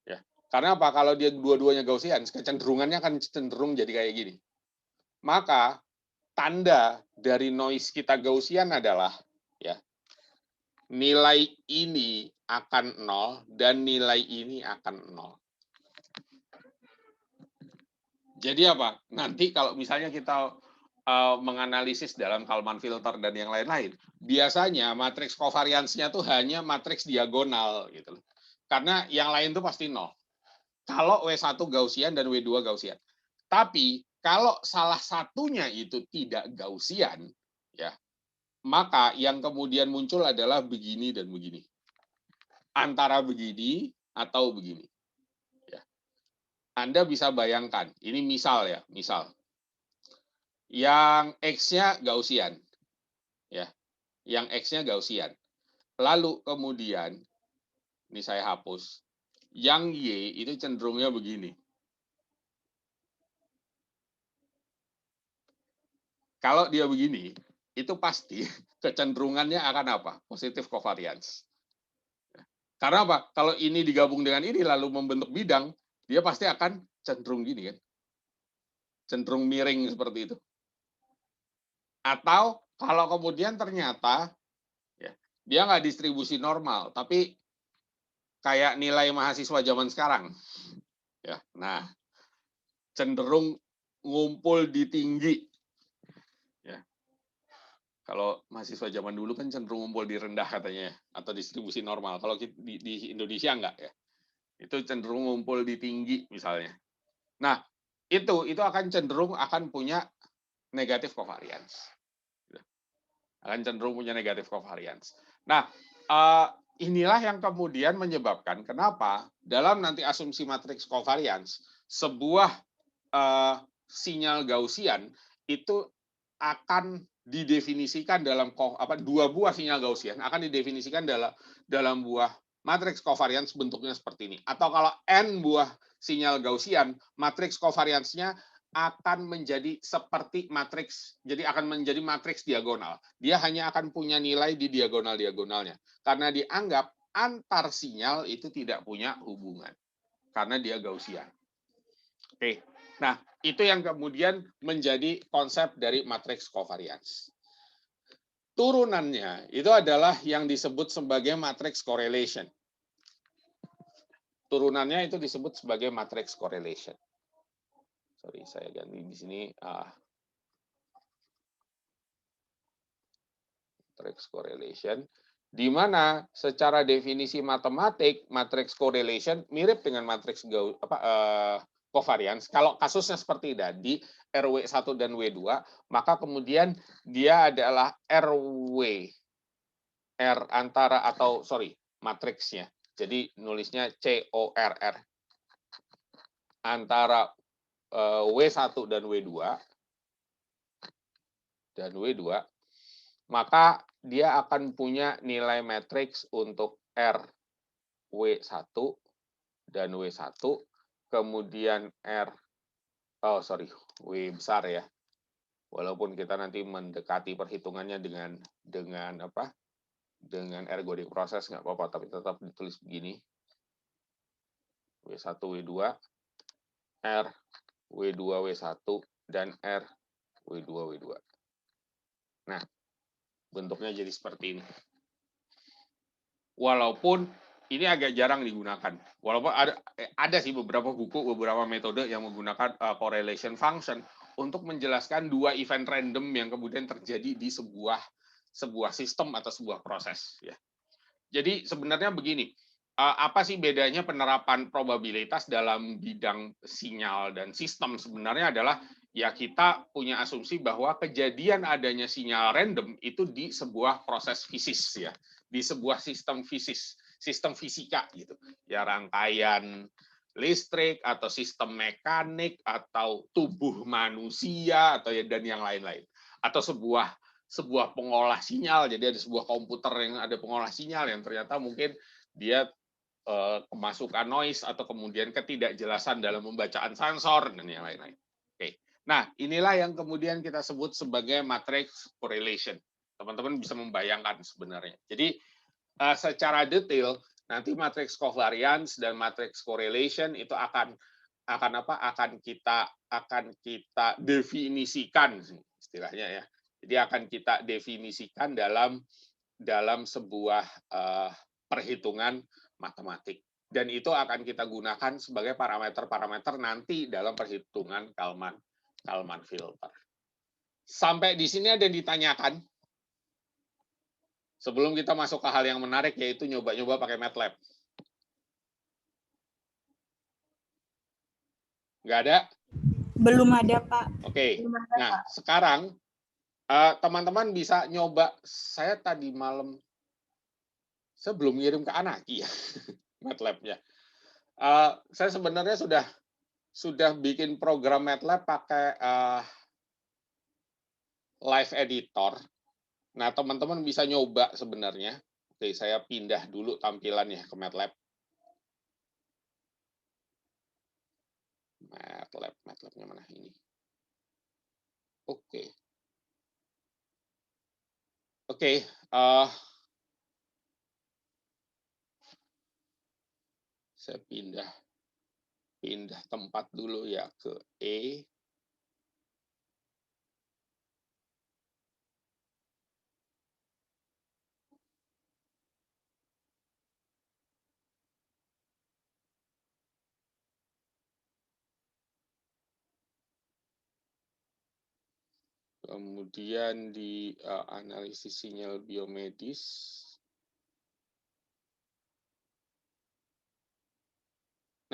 Ya. Karena apa? Kalau dia dua-duanya Gaussian, kecenderungannya akan cenderung jadi kayak gini. Maka tanda dari noise kita Gaussian adalah ya nilai ini akan 0 dan nilai ini akan 0. Jadi apa? Nanti kalau misalnya kita menganalisis dalam Kalman filter dan yang lain-lain, biasanya matriks covariance-nya tuh hanya matriks diagonal gitu loh. Karena yang lain tuh pasti 0. Kalau W1 Gaussian dan W2 Gaussian. Tapi kalau salah satunya itu tidak Gaussian, ya, maka yang kemudian muncul adalah begini dan begini. Antara begini atau begini. Ya. Anda bisa bayangkan, ini misal ya, misal. Yang X-nya Gaussian. Ya. Yang X-nya Gaussian. Lalu kemudian, ini saya hapus, yang Y itu cenderungnya begini. Kalau dia begini, itu pasti kecenderungannya akan apa? Positif covariance. Karena apa? Kalau ini digabung dengan ini lalu membentuk bidang, dia pasti akan cenderung gini kan. Cenderung miring seperti itu. Atau kalau kemudian ternyata ya, dia nggak distribusi normal, tapi kayak nilai mahasiswa zaman sekarang. Ya, nah, cenderung ngumpul di tinggi. Ya. Kalau mahasiswa zaman dulu kan cenderung ngumpul di rendah katanya, atau distribusi normal. Kalau di Indonesia enggak ya. Itu cenderung ngumpul di tinggi misalnya. Nah, itu akan cenderung akan punya negatif covariance. Akan cenderung punya negatif covariance. Nah, inilah yang kemudian menyebabkan kenapa dalam nanti asumsi matriks covariance sebuah sinyal Gaussian itu akan didefinisikan dalam dua buah sinyal Gaussian akan didefinisikan dalam buah matriks covariance bentuknya seperti ini. Atau kalau n buah sinyal Gaussian, matriks covariance-nya akan menjadi seperti matriks, jadi akan menjadi matriks diagonal. Dia hanya akan punya nilai di diagonal-diagonalnya. Karena dianggap antar sinyal itu tidak punya hubungan. Karena dia Gaussian. Oke, nah itu yang kemudian menjadi konsep dari matriks covariance. Turunannya itu adalah yang disebut sebagai matrix correlation. Turunannya itu disebut sebagai matrix correlation. Sorry, saya ganti di sini. Matrix correlation, di mana secara definisi matematik matrix correlation mirip dengan matrix covariance. Kalau kasusnya seperti tadi RW1 dan W2, maka kemudian dia adalah RW R antara atau matriksnya. Jadi nulisnya CORR antara W1 dan W2 maka dia akan punya nilai matriks untuk R W1 dan W1, kemudian W besar ya. Walaupun kita nanti mendekati perhitungannya dengan ergodik proses nggak apa-apa, tapi tetap ditulis begini. W1 W2 R W2 W1 dan R W2 W2. Nah, bentuknya jadi seperti ini. Walaupun ini agak jarang digunakan. Walaupun ada sih beberapa buku, beberapa metode yang menggunakan correlation function untuk menjelaskan dua event random yang kemudian terjadi di sebuah sistem atau sebuah proses. Ya. Jadi sebenarnya begini, apa sih bedanya penerapan probabilitas dalam bidang sinyal dan sistem? Sebenarnya adalah ya kita punya asumsi bahwa kejadian adanya sinyal random itu di sebuah proses fisis ya, di sebuah sistem fisika gitu. Ya rangkaian listrik atau sistem mekanik atau tubuh manusia atau dan yang lain-lain, atau sebuah pengolah sinyal. Jadi ada sebuah komputer yang ada pengolah sinyal yang ternyata mungkin dia kemasukan noise atau kemudian ketidakjelasan dalam pembacaan sensor dan yang lain-lain. Oke. Nah, inilah yang kemudian kita sebut sebagai matrix correlation. Teman-teman bisa membayangkan sebenarnya. Jadi secara detail nanti matrix covariance dan matrix correlation itu akan kita definisikan istilahnya ya. Jadi akan kita definisikan dalam sebuah perhitungan matematik. Dan itu akan kita gunakan sebagai parameter-parameter nanti dalam perhitungan Kalman filter. Sampai di sini ada yang ditanyakan? Sebelum kita masuk ke hal yang menarik, yaitu nyoba-nyoba pakai MATLAB. Nggak ada? Belum ada, Pak. Oke. Nah, sekarang teman-teman bisa nyoba. Saya tadi malam, saya belum ngirim ke Anaki ya, MATLAB-nya. Saya sebenarnya sudah bikin program MATLAB pakai Live Editor. Nah, teman-teman bisa nyoba sebenarnya. Oke, saya pindah dulu tampilannya ke MATLAB. MATLAB-nya mana ini? Oke. Oke, saya pindah tempat dulu ya ke E. Kemudian di analisis sinyal biomedis.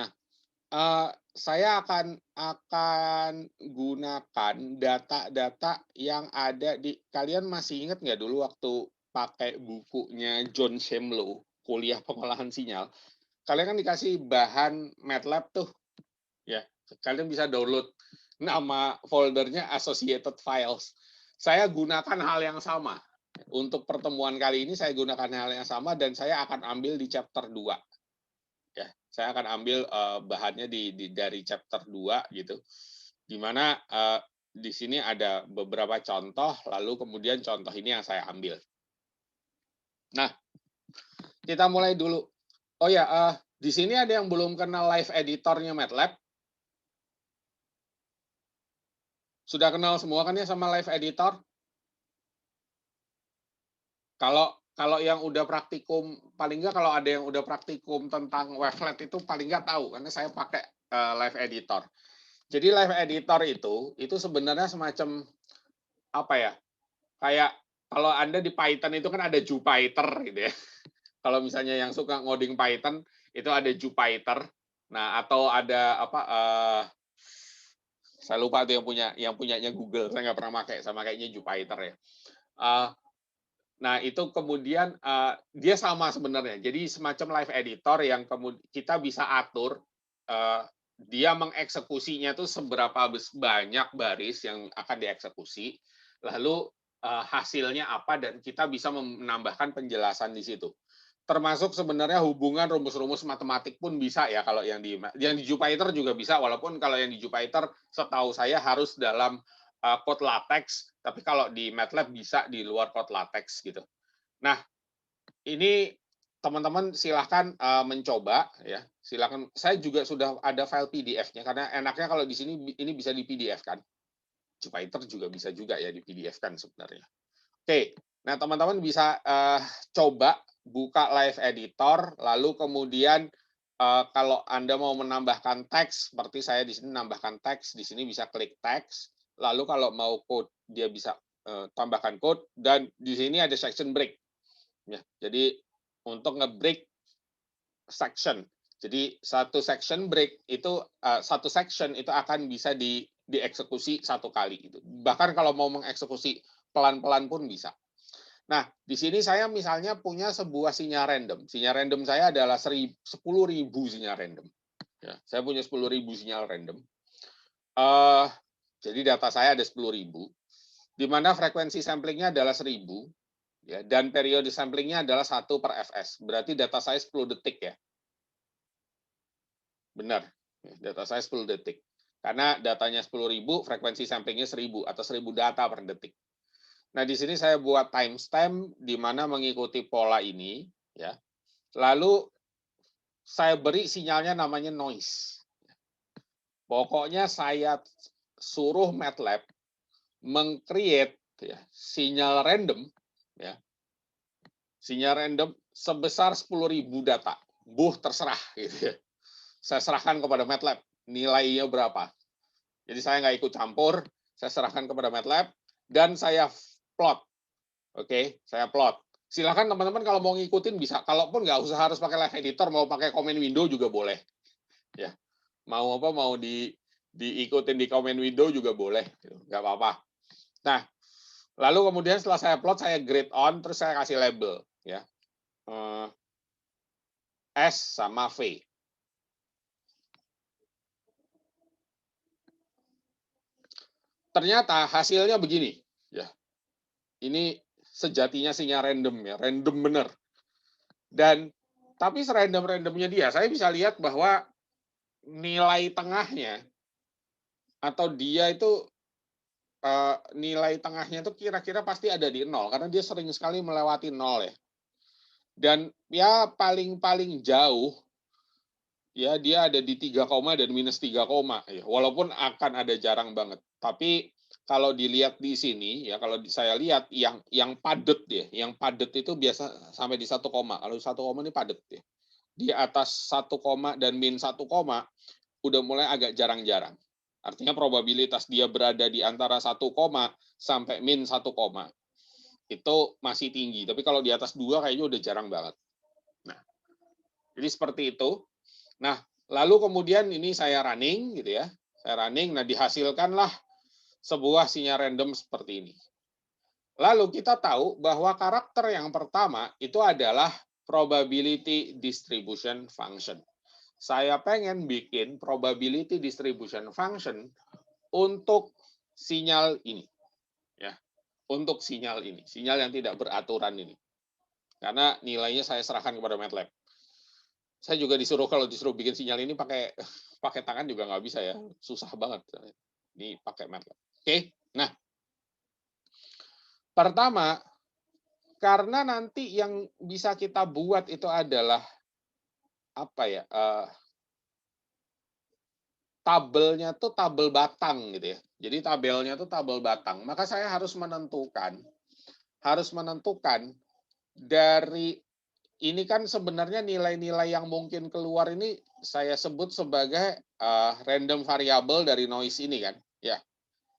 Nah, saya akan gunakan data-data yang ada di, kalian masih ingat nggak dulu waktu pakai bukunya John Shemlow, kuliah pengolahan sinyal, kalian kan dikasih bahan MATLAB tuh, ya, kalian bisa download, nama foldernya Associated Files. Saya gunakan hal yang sama. Untuk pertemuan kali ini saya gunakan hal yang sama dan saya akan ambil di chapter 2. Ya, saya akan ambil bahannya dari chapter 2 gitu. Di mana di sini ada beberapa contoh, lalu kemudian contoh ini yang saya ambil. Nah, kita mulai dulu. Oh ya, di sini ada yang belum kenal live editornya MATLAB? Sudah kenal semua kan ya sama live editor? Kalau yang udah praktikum, paling nggak kalau ada yang udah praktikum tentang wavelet itu paling nggak tahu, karena saya pakai live editor. Jadi live editor itu sebenarnya semacam apa ya? Kayak kalau Anda di Python itu kan ada Jupyter gitu ya. Kalau misalnya yang suka ngoding Python itu ada Jupyter. Nah, atau ada apa saya lupa tuh yang punyanya Google, saya nggak pernah pakai, sama kayaknya Jupyter ya. Nah, itu kemudian dia sama sebenarnya. Jadi semacam live editor yang kemudian kita bisa atur dia mengeksekusinya tuh seberapa banyak baris yang akan dieksekusi, lalu hasilnya apa, dan kita bisa menambahkan penjelasan di situ. Termasuk sebenarnya hubungan rumus-rumus matematik pun bisa ya, kalau yang di Jupyter juga bisa, walaupun kalau yang di Jupyter setahu saya harus dalam code LaTeX, tapi kalau di MATLAB bisa di luar code LaTeX gitu. Nah, ini teman-teman silahkan mencoba ya. Silahkan. Saya juga sudah ada file PDF-nya, karena enaknya kalau di sini ini bisa di PDF kan. Jupyter juga bisa juga ya di PDF kan sebenarnya. Oke, nah teman-teman bisa coba buka live editor, lalu kemudian kalau Anda mau menambahkan teks, seperti saya di sini menambahkan teks, di sini bisa klik teks, lalu kalau mau code, dia bisa tambahkan code, dan di sini ada section break. Ya, jadi untuk nge-break section, jadi satu section break itu satu section itu akan bisa dieksekusi satu kali. Gitu. Bahkan kalau mau mengeksekusi pelan-pelan pun bisa. Nah, di sini saya misalnya punya sebuah sinyal random. Sinyal random saya adalah 10.000 sinyal random. Ya, saya punya 10.000 sinyal random. Jadi data saya ada 10.000, di mana frekuensi samplingnya adalah 1.000, ya, dan periode samplingnya adalah 1 per fs. Berarti data saya 10 detik ya. Benar, data saya 10 detik. Karena datanya 10.000, frekuensi samplingnya 1.000 atau 1.000 data per detik. Nah, di sini saya buat timestamp di mana mengikuti pola ini, ya. Lalu saya beri sinyalnya namanya noise. Pokoknya saya suruh MATLAB meng-create ya, sinyal random, ya, sinyal random sebesar 10.000 data. Terserah gitu ya. Saya serahkan kepada MATLAB nilainya berapa. Jadi saya nggak ikut campur, saya serahkan kepada MATLAB dan saya plot. Oke, saya plot. Silakan teman-teman kalau mau ngikutin bisa. Kalaupun nggak usah harus pakai live editor, mau pakai comment window juga boleh. Ya, mau apa mau diikutin di comment window juga boleh, nggak apa-apa. Nah, lalu kemudian setelah saya plot, saya grade on, terus saya kasih label, ya, S sama V. Ternyata hasilnya begini, ya. Ini sejatinya sinyal random ya, random bener. Dan tapi serandom-randomnya dia, saya bisa lihat bahwa nilai tengahnya atau dia itu nilai tengahnya itu kira-kira pasti ada di 0 karena dia sering sekali melewati 0 ya. Dan ya paling jauh ya dia ada di 3, dan minus 3, ya. Walaupun akan ada jarang banget. Tapi kalau dilihat di sini ya, kalau saya lihat yang padat ya, yang padat itu biasa sampai di 1, kalau 1, ini padat ya. Di atas 1, dan min 1, udah mulai agak jarang-jarang. Artinya probabilitas dia berada di antara 1, sampai min 1, itu masih tinggi. Tapi kalau di atas 2 kayaknya udah jarang banget. Nah, jadi seperti itu. Nah, lalu kemudian ini saya running gitu ya. Saya running, nah dihasilkanlah sebuah sinyal random seperti ini. Lalu kita tahu bahwa karakter yang pertama itu adalah probability distribution function. Saya pengen bikin probability distribution function untuk sinyal ini. Ya, untuk sinyal ini, sinyal yang tidak beraturan ini. Karena nilainya saya serahkan kepada MATLAB. Saya juga kalau disuruh bikin sinyal ini pakai tangan juga nggak bisa ya, susah banget. Ini pakai MATLAB. Oke, nah pertama karena nanti yang bisa kita buat itu adalah apa ya? Tabelnya tuh tabel batang gitu ya. Jadi tabelnya tuh tabel batang. Maka saya harus menentukan dari ini kan sebenarnya nilai-nilai yang mungkin keluar ini saya sebut sebagai random variable dari noise ini kan, ya.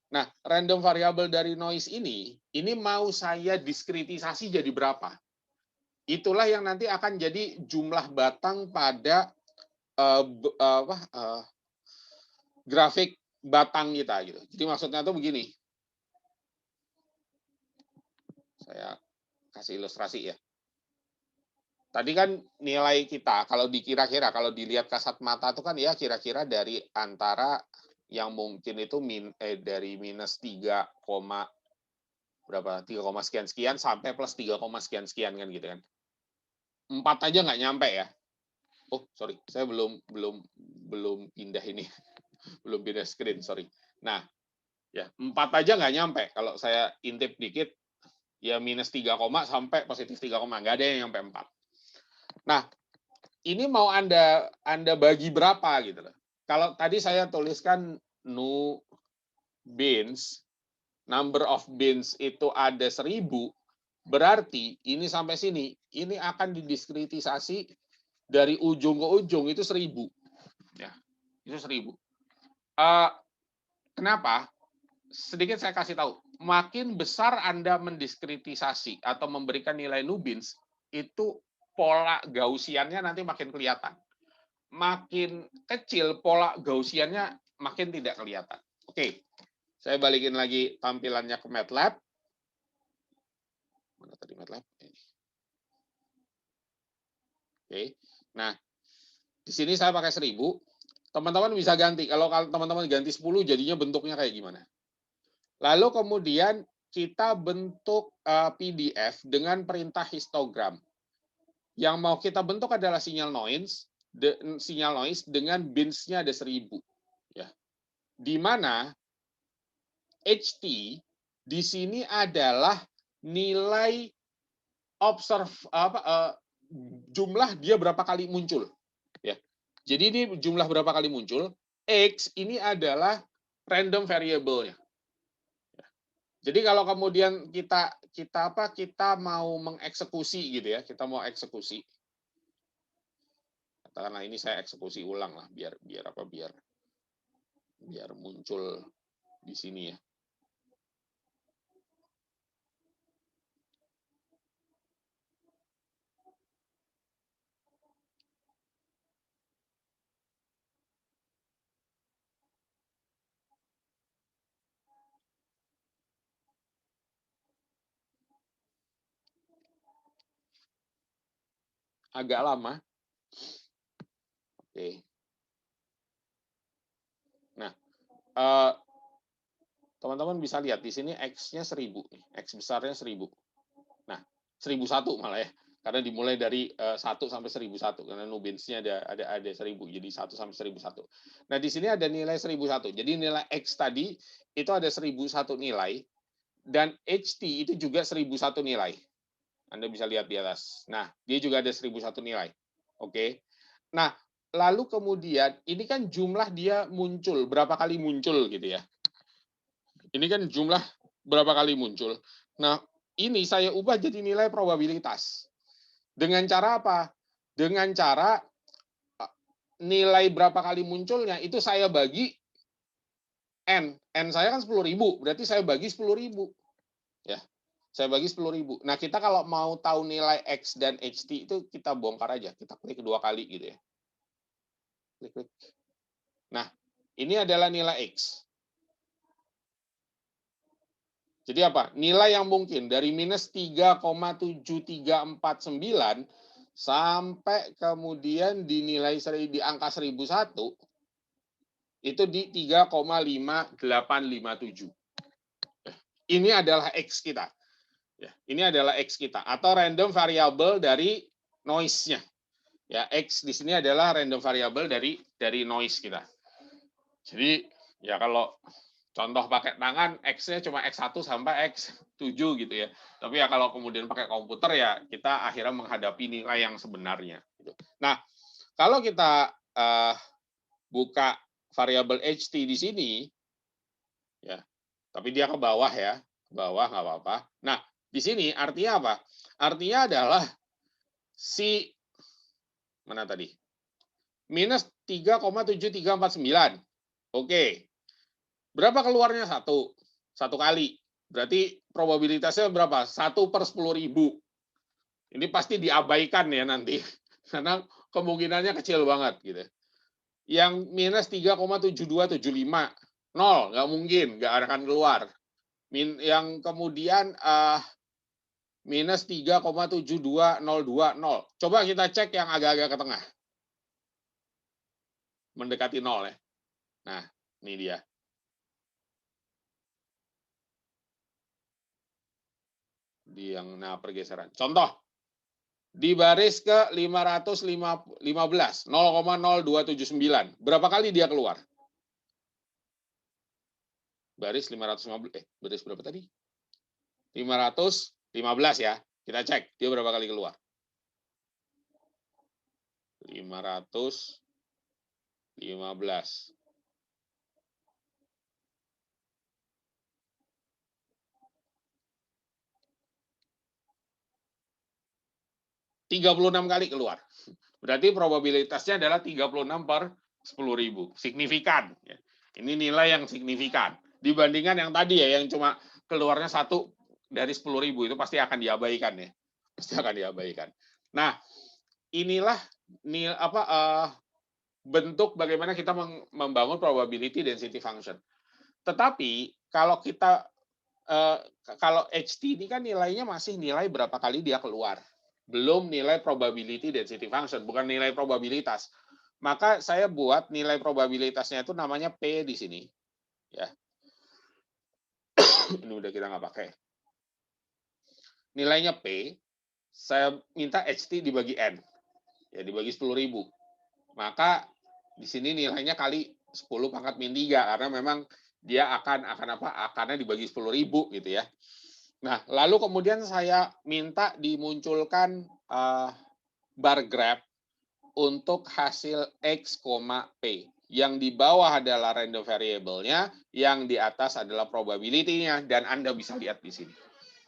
Nah, random variable dari noise ini mau saya diskritisasi jadi berapa? Itulah yang nanti akan jadi jumlah batang pada grafik batang kita gitu. Jadi maksudnya tuh begini. Saya kasih ilustrasi ya. Tadi kan nilai kita kalau dikira-kira kalau dilihat kasat mata itu kan ya kira-kira dari antara yang mungkin itu dari minus 3, berapa 3, sekian sampai plus 3, sekian kan gitu kan. 4 aja nggak nyampe ya. Oh, sorry, saya belum pindah ini. Belum pindah screen, sorry. Nah, ya 4 aja nggak nyampe. Kalau saya intip dikit, ya minus 3, sampai positif 3, nggak ada yang nyampe 4. Nah, ini mau Anda bagi berapa gitu loh. Kalau tadi saya tuliskan nu bins, number of bins itu ada 1.000, berarti ini sampai sini, ini akan didiskritisasi dari ujung ke ujung itu 1.000. Ya, itu 1.000. Kenapa? Sedikit saya kasih tahu. Makin besar Anda mendiskritisasi atau memberikan nilai nubins, itu pola Gaussiannya nanti makin kelihatan. Makin kecil pola Gaussiannya makin tidak kelihatan. Oke, saya balikin lagi tampilannya ke MATLAB. Mana tadi MATLAB? Oke, nah di sini saya pakai 1.000. Teman-teman bisa ganti. Kalau teman-teman ganti 10 jadinya bentuknya kayak gimana. Lalu kemudian kita bentuk PDF dengan perintah histogram. Yang mau kita bentuk adalah sinyal noise dengan bins-nya ada 1000. Ya. Di mana HT di sini adalah nilai jumlah dia berapa kali muncul. Ya. Jadi ini jumlah berapa kali muncul. X ini adalah random variable-nya. Jadi kalau kemudian kita mau mengeksekusi gitu ya, kita mau eksekusi. Katakanlah ini saya eksekusi ulang lah biar muncul di sini ya. Agak lama. Oke. Nah, teman-teman bisa lihat di sini X-nya 1000 nih. X besarnya 1000. Nah, 1001 malah ya. Karena dimulai dari 1 sampai 1001 karena nubinsnya ada 1000. Jadi 1 sampai 1001. Nah, di sini ada nilai 1001. Jadi nilai X tadi itu ada 1001 nilai dan HT itu juga 1001 nilai. Anda bisa lihat di atas. Nah, dia juga ada 1001 nilai. Oke. Nah, lalu kemudian ini kan jumlah dia muncul, berapa kali muncul gitu ya. Ini kan jumlah berapa kali muncul. Nah, ini saya ubah jadi nilai probabilitas. Dengan cara apa? Dengan cara nilai berapa kali munculnya itu saya bagi N. N saya kan 10.000, berarti saya bagi 10.000. Ya. Saya bagi 10.000. Nah, kita kalau mau tahu nilai X dan HT itu kita bongkar aja. Kita klik 2 kali gitu ya. Klik. Nah, ini adalah nilai X. Jadi apa? Nilai yang mungkin dari minus 3,7349 sampai kemudian dinilai di angka 1001 itu di 3,5857. Ini adalah X kita. Ya, ini adalah X kita atau random variable dari noise-nya. Ya, X di sini adalah random variable dari noise kita. Jadi ya kalau contoh pakai tangan X-nya cuma X1 sampai X7 gitu ya. Tapi ya kalau kemudian pakai komputer ya kita akhirnya menghadapi nilai yang sebenarnya gitu. Nah, kalau kita buka variabel HT di sini ya. Tapi dia ke bawah ya. Ke bawah nggak apa-apa. Nah, di sini artinya apa? Artinya adalah si mana tadi? Minus 3,7349. Oke. Berapa keluarnya? 1 kali. Berarti probabilitasnya berapa? 1/10.000. Ini pasti diabaikan ya nanti. Karena kemungkinannya kecil banget gitu. Yang minus 3,7275. 0, nggak mungkin, nggak akan keluar. Yang kemudian minus 3,72020. Coba kita cek yang agak-agak ke tengah. Mendekati 0 ya. Nah, ini dia. Di yang pergeseran. Contoh, di baris ke 515, 0,0279. Berapa kali dia keluar? Baris 515, baris berapa tadi? 515 ya. Kita cek, dia berapa kali keluar? 515. 36 kali keluar. Berarti probabilitasnya adalah 36/10.000. Signifikan. Ini nilai yang signifikan. Dibandingkan yang tadi ya, yang cuma keluarnya 1 dari 10.000, itu pasti akan diabaikan ya. Pasti akan diabaikan. Nah, inilah bentuk bagaimana kita membangun probability density function. Tetapi kalau kalau HT ini kan nilainya masih nilai berapa kali dia keluar. Belum nilai probability density function, bukan nilai probabilitas. Maka saya buat nilai probabilitasnya itu namanya P di sini. Ya. Ini udah kita nggak pakai. Nilainya P, saya minta HT dibagi N. Ya, dibagi 10.000. Maka di sini nilainya kali 10 pangkat min 3, karena memang dia akannya dibagi 10.000 gitu ya. Nah, lalu kemudian saya minta dimunculkan bar graph untuk hasil X, P. Yang di bawah adalah random variable-nya, yang di atas adalah probability-nya, dan Anda bisa lihat di sini.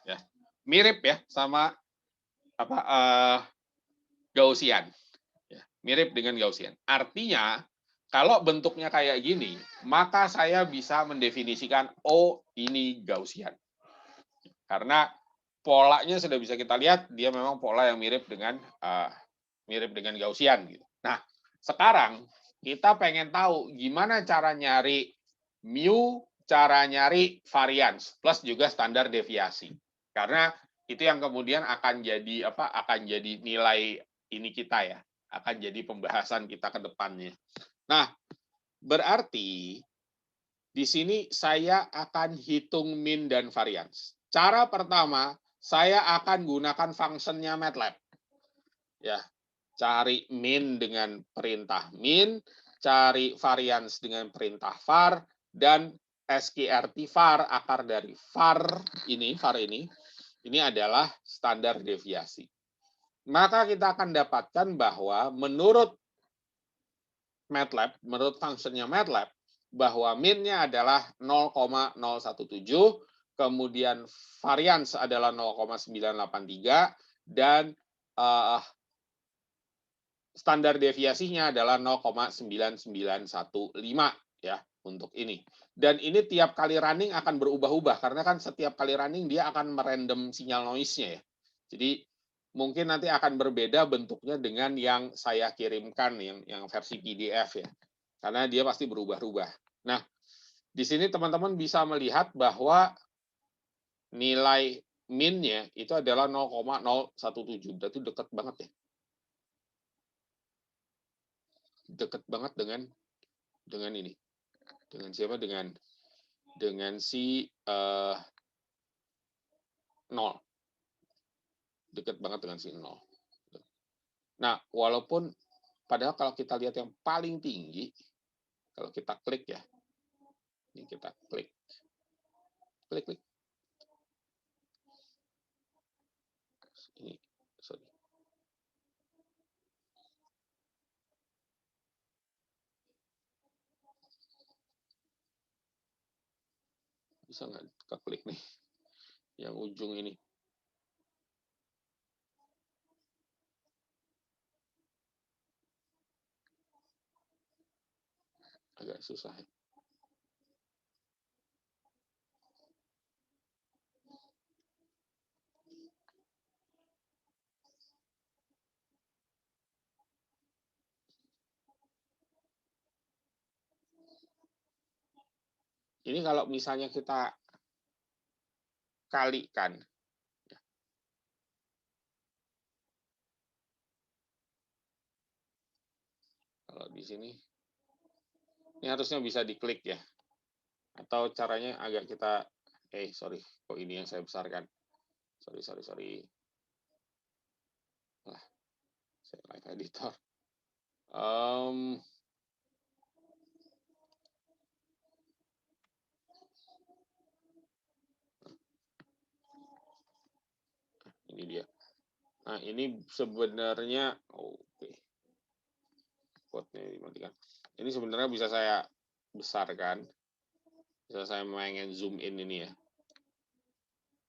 Ya. Mirip ya sama Gaussian. Ya, mirip dengan Gaussian. Artinya, kalau bentuknya kayak gini, maka saya bisa mendefinisikan, oh ini Gaussian. Karena polanya sudah bisa kita lihat, dia memang pola yang mirip dengan Gaussian. Gitu. Nah, sekarang kita pengen tahu gimana cara nyari mu, cara nyari varians, plus juga standar deviasi. Karena itu yang kemudian akan jadi nilai ini kita ya, akan jadi pembahasan kita ke depannya. Nah, berarti di sini saya akan hitung min dan varians. Cara pertama, saya akan gunakan fungsinya MATLAB. Ya, cari min dengan perintah min, cari varians dengan perintah var, dan sqrt var, akar dari var ini adalah standar deviasi. Maka kita akan dapatkan bahwa menurut MATLAB, menurut fungsinya MATLAB, bahwa min-nya adalah 0,017, kemudian varians adalah 0,983, dan standar deviasinya adalah 0,9915 ya untuk ini. Dan ini tiap kali running akan berubah-ubah karena kan setiap kali running dia akan merandom sinyal noise-nya ya. Jadi mungkin nanti akan berbeda bentuknya dengan yang saya kirimkan yang versi PDF ya. Karena dia pasti berubah-ubah. Nah, di sini teman-teman bisa melihat bahwa nilai min-nya itu adalah 0,017. Berarti dekat banget ya. Dekat banget dengan ini. Dengan siapa? Dengan si 0. Dekat banget dengan si 0. Nah, walaupun padahal kalau kita lihat yang paling tinggi, kalau kita klik ya, ini kita klik. Klik. Ini, sorry. Bisa nggak kita klik nih, yang ujung ini. Agak susah ya. Ini kalau misalnya kita kalikan, kalau di sini, ini harusnya bisa diklik ya. Atau caranya agak kita, sorry, kok ini yang saya besarkan. Sorry. Lah, saya live editor. Ini dia. Nah, ini sebenarnya oke. Quote-nya dimatikan. Ini sebenarnya bisa saya besarkan. Bisa saya pengen zoom in ini ya.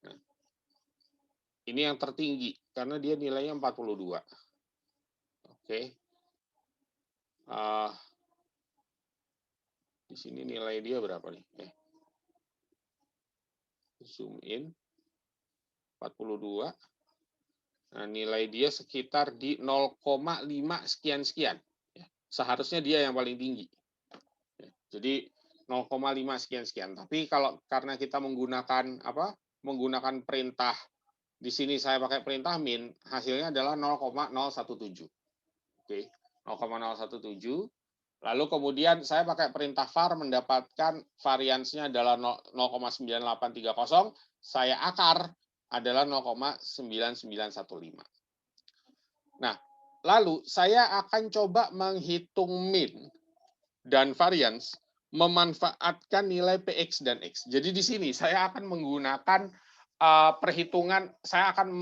Nah, ini yang tertinggi karena dia nilainya 42. Oke. Di sini nilai dia berapa nih? Zoom in 42. Nah, nilai dia sekitar di 0,5 sekian. Ya, seharusnya dia yang paling tinggi. Ya, jadi 0,5 sekian. Tapi kalau karena kita menggunakan menggunakan perintah, di sini saya pakai perintah min, hasilnya adalah 0,017. Oke. 0,017. Lalu kemudian saya pakai perintah var mendapatkan variansnya adalah 0,9830, saya akar adalah 0,9915. Nah, lalu saya akan coba menghitung min dan varians memanfaatkan nilai PX dan X. Jadi di sini saya akan menggunakan perhitungan, saya akan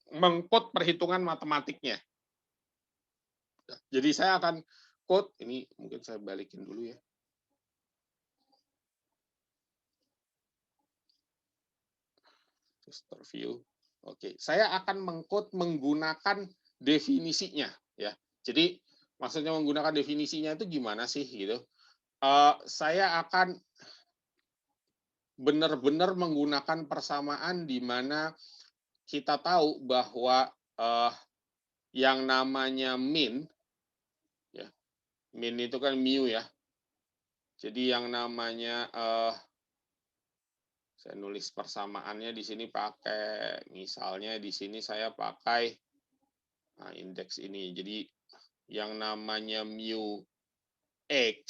mengkode perhitungan matematiknya. Jadi saya akan code, ini mungkin saya balikin dulu ya. Master view. Oke, saya akan mengkode menggunakan definisinya ya. Jadi maksudnya menggunakan definisinya itu gimana sih gitu? Saya akan benar-benar menggunakan persamaan di mana kita tahu bahwa yang namanya min, ya, min itu kan mu ya. Jadi yang namanya saya nulis persamaannya di sini pakai, misalnya di sini saya pakai indeks ini. Jadi yang namanya mu x,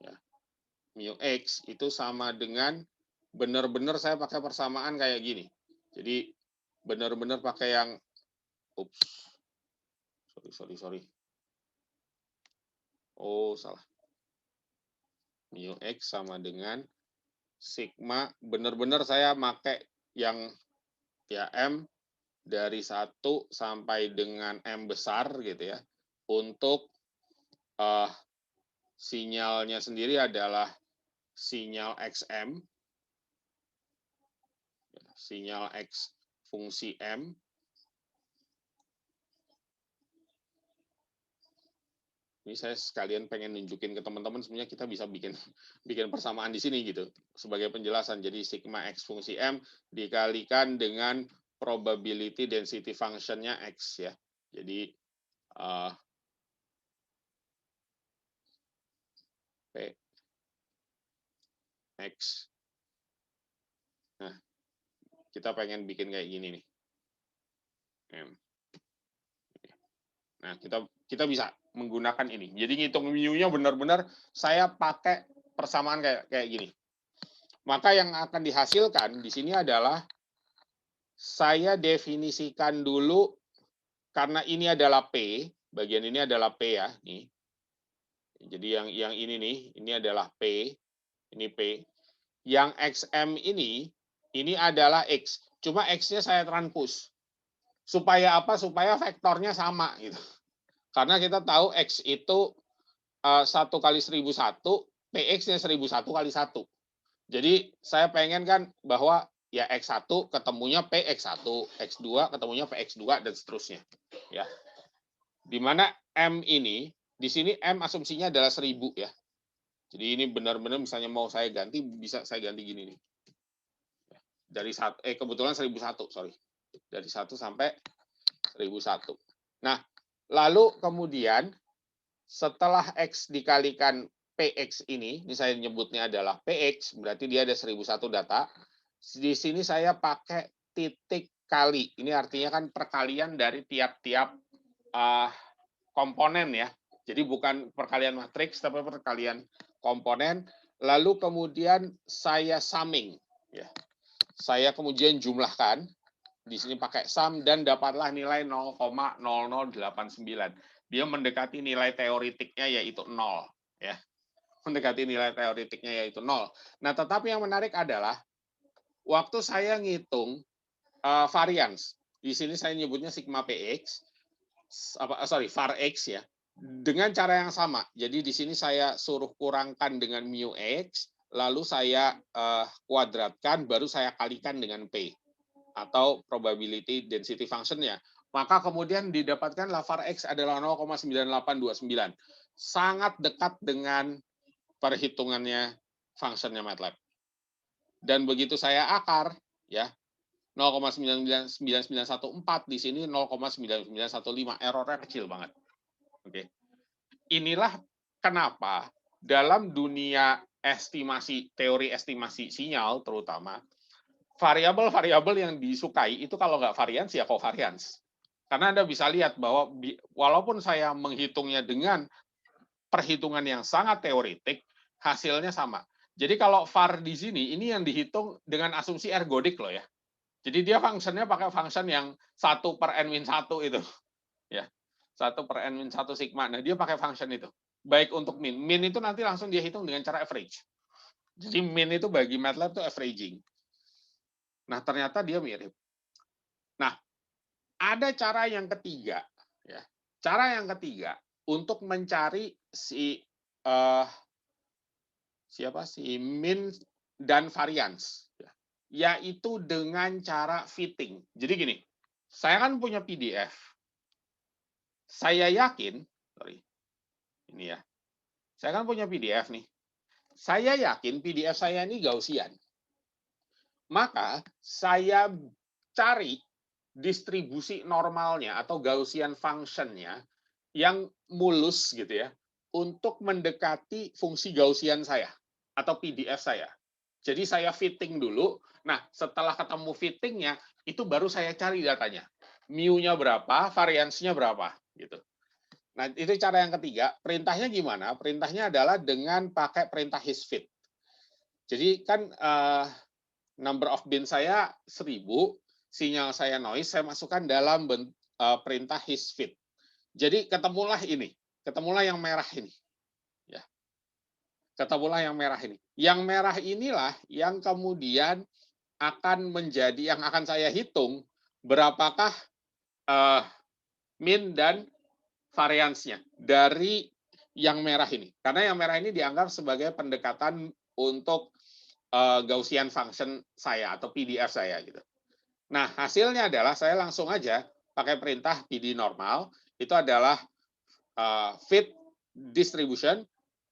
ya, mu x itu sama dengan benar-benar saya pakai persamaan kayak gini. Jadi benar-benar pakai yang, sorry. Oh, salah. Mu x sama dengan sigma, benar-benar saya pakai yang ya M dari 1 sampai dengan M besar gitu ya. Untuk sinyalnya sendiri adalah sinyal XM, sinyal X fungsi M. Ini saya sekalian pengen nunjukin ke teman-teman, sebenarnya kita bisa bikin persamaan di sini gitu sebagai penjelasan. Jadi sigma X fungsi M dikalikan dengan probability density function-nya X ya. Jadi P X. Nah, kita pengen bikin kayak gini nih. M. Nah, kita bisa menggunakan ini. Jadi ngitung mu-nya benar-benar saya pakai persamaan kayak gini. Maka yang akan dihasilkan di sini adalah saya definisikan dulu, karena ini adalah P, bagian ini adalah P ya, nih. Jadi yang ini nih, ini adalah P, ini P. Yang XM ini adalah X. Cuma X-nya saya transpose. Supaya apa? Supaya vektornya sama gitu. Karena kita tahu X itu 1 kali 1001, PX-nya 1001 kali 1. Jadi saya pengen kan bahwa ya X1 ketemunya PX1, X2 ketemunya PX2, dan seterusnya. Ya. Di mana M ini, di sini M asumsinya adalah 1000 ya. Jadi ini benar-benar misalnya mau saya ganti, bisa saya ganti gini nih. Dari kebetulan 1001, sorry. Dari 1 sampai 1001. Nah, lalu kemudian setelah X dikalikan PX ini saya nyebutnya adalah PX, berarti dia ada 1001 data. Di sini saya pakai titik kali. Ini artinya kan perkalian dari tiap-tiap komponen ya. Jadi bukan perkalian matriks, tapi perkalian komponen. Lalu kemudian saya summing. Ya. Saya kemudian jumlahkan. Di sini pakai sum dan dapatlah nilai 0,0089. Dia mendekati nilai teoritiknya yaitu 0 ya. Mendekati nilai teoritiknya yaitu 0. Nah, tetapi yang menarik adalah waktu saya ngitung varians. Di sini saya nyebutnya sigma PX, var X ya. Dengan cara yang sama. Jadi di sini saya suruh kurangkan dengan mu X, lalu saya kuadratkan, baru saya kalikan dengan P atau probability density function-nya. Maka kemudian didapatkan var X adalah 0,9829. Sangat dekat dengan perhitungannya fungsinya MATLAB. Dan begitu saya akar, ya 0,99914 di sini 0,9915, errornya kecil banget. Oke. Inilah kenapa dalam dunia estimasi, teori estimasi sinyal terutama, variabel-variabel yang disukai itu kalau nggak varians ya covariance. Karena Anda bisa lihat bahwa walaupun saya menghitungnya dengan perhitungan yang sangat teoretik, hasilnya sama. Jadi kalau var di sini, ini yang dihitung dengan asumsi ergodik loh ya. Jadi dia fungsinya pakai function yang 1 per n-1 itu. Ya, 1 per n-1 sigma. Nah, dia pakai function itu. Baik untuk min. Min itu nanti langsung dia hitung dengan cara average. Jadi min itu bagi MATLAB itu averaging. Nah, ternyata dia mirip. Nah, ada cara yang ketiga. Ya. Cara yang ketiga untuk mencari si min dan varians, yaitu dengan cara fitting. Jadi gini, saya kan punya PDF. Saya yakin, ini ya, saya kan punya PDF nih. Saya yakin PDF saya ini Gaussian. Maka saya cari distribusi normalnya atau Gaussian function-nya yang mulus gitu ya, untuk mendekati fungsi Gaussian saya atau PDF saya. Jadi saya fitting dulu. Nah, setelah ketemu fittingnya, itu baru saya cari datanya. Mu-nya berapa, variansnya berapa, gitu. Nah, itu cara yang ketiga. Perintahnya gimana? Perintahnya adalah dengan pakai perintah hisfit. Jadi kan number of bin saya 1000, sinyal saya noise, saya masukkan dalam perintah hisfit. Jadi ketemulah ini, ketemulah yang merah ini. Ya. Ketemulah yang merah ini. Yang merah inilah yang kemudian akan menjadi, yang akan saya hitung berapakah min dan variansnya dari yang merah ini. Karena yang merah ini dianggap sebagai pendekatan untuk Gaussian function saya atau PDF saya gitu. Nah, hasilnya adalah saya langsung aja pakai perintah PD normal, itu adalah fit distribution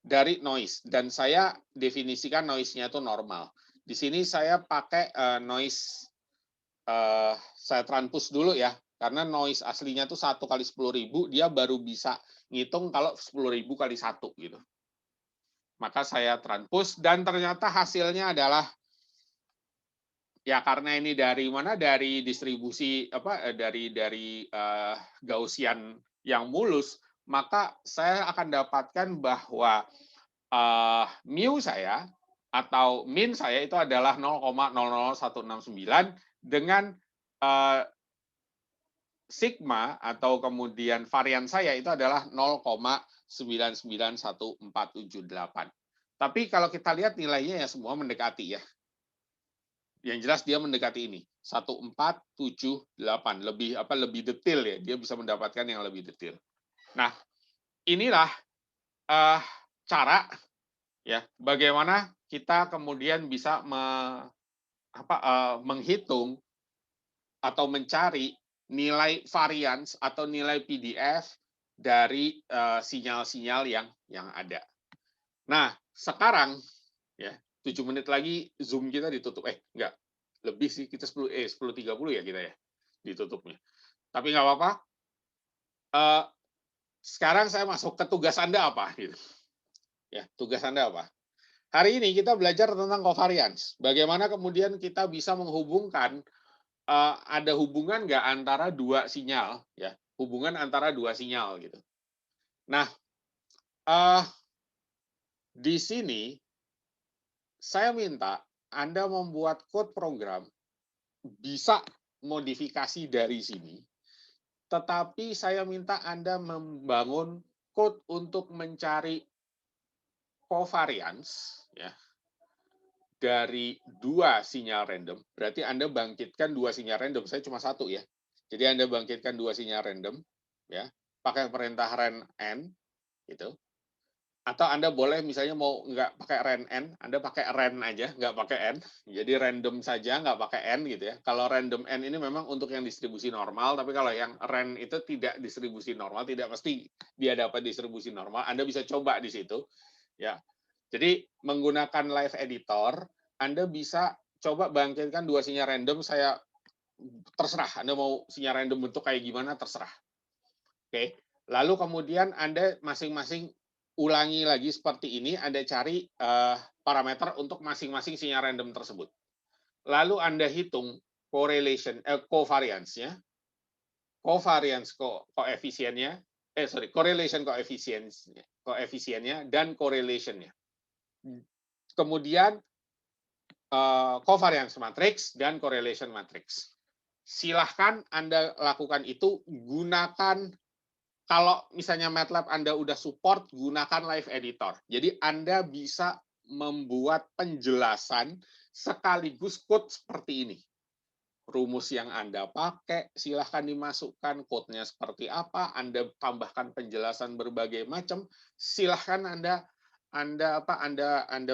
dari noise, dan saya definisikan noise-nya itu normal. Di sini saya pakai noise, saya transpose dulu ya, karena noise aslinya itu 1 kali 10.000, dia baru bisa ngitung kalau 10.000 kali 1 gitu. Maka saya transpose dan ternyata hasilnya adalah, ya karena ini dari mana, dari distribusi dari Gaussian yang mulus, maka saya akan dapatkan bahwa mu saya atau min saya itu adalah 0,00169 dengan sigma atau kemudian varian saya itu adalah 0,991478. Tapi kalau kita lihat nilainya ya semua mendekati ya. Yang jelas dia mendekati ini 1478, lebih detail ya, dia bisa mendapatkan yang lebih detail. Nah, inilah cara ya bagaimana kita kemudian bisa menghitung atau mencari nilai varians atau nilai PDF dari sinyal-sinyal yang ada. Nah, sekarang ya 7 menit lagi Zoom kita ditutup. Enggak. Lebih sih, kita 10.30 ya kita ya ditutupnya. Tapi nggak apa-apa. Sekarang saya masuk ke tugas Anda apa gitu. Ya, tugas Anda apa? Hari ini kita belajar tentang covariance. Bagaimana kemudian kita bisa menghubungkan, ada hubungan nggak antara dua sinyal, ya, hubungan antara dua sinyal gitu. Nah, di sini saya minta Anda membuat code program, bisa modifikasi dari sini, tetapi saya minta Anda membangun code untuk mencari covariance, ya, dari dua sinyal random. Berarti Anda bangkitkan dua sinyal random. Saya cuma satu ya. Jadi Anda bangkitkan dua sinyal random, ya, pakai perintah ren n, gitu. Atau Anda boleh misalnya mau nggak pakai ren n, Anda pakai ren aja, nggak pakai n. Jadi random saja, nggak pakai n gitu ya. Kalau random n ini memang untuk yang distribusi normal, tapi kalau yang ren itu tidak distribusi normal, tidak pasti dia dapat distribusi normal. Anda bisa coba di situ, ya. Jadi menggunakan live editor, Anda bisa coba bangkitkan dua sinyal random. Saya terserah Anda mau sinyal random bentuk kayak gimana, terserah. Oke. Lalu kemudian Anda masing-masing ulangi lagi seperti ini, Anda cari parameter untuk masing-masing sinyal random tersebut. Lalu Anda hitung covariance-nya. covariance koefisiennya, correlation koefisiennya dan correlationnya. Kemudian covariance matrix dan correlation matrix. Silahkan Anda lakukan itu, gunakan, kalau misalnya MATLAB Anda udah support, gunakan Live Editor. Jadi Anda bisa membuat penjelasan sekaligus code seperti ini. Rumus yang Anda pakai, silahkan dimasukkan, code-nya seperti apa, Anda tambahkan penjelasan berbagai macam, silahkan Anda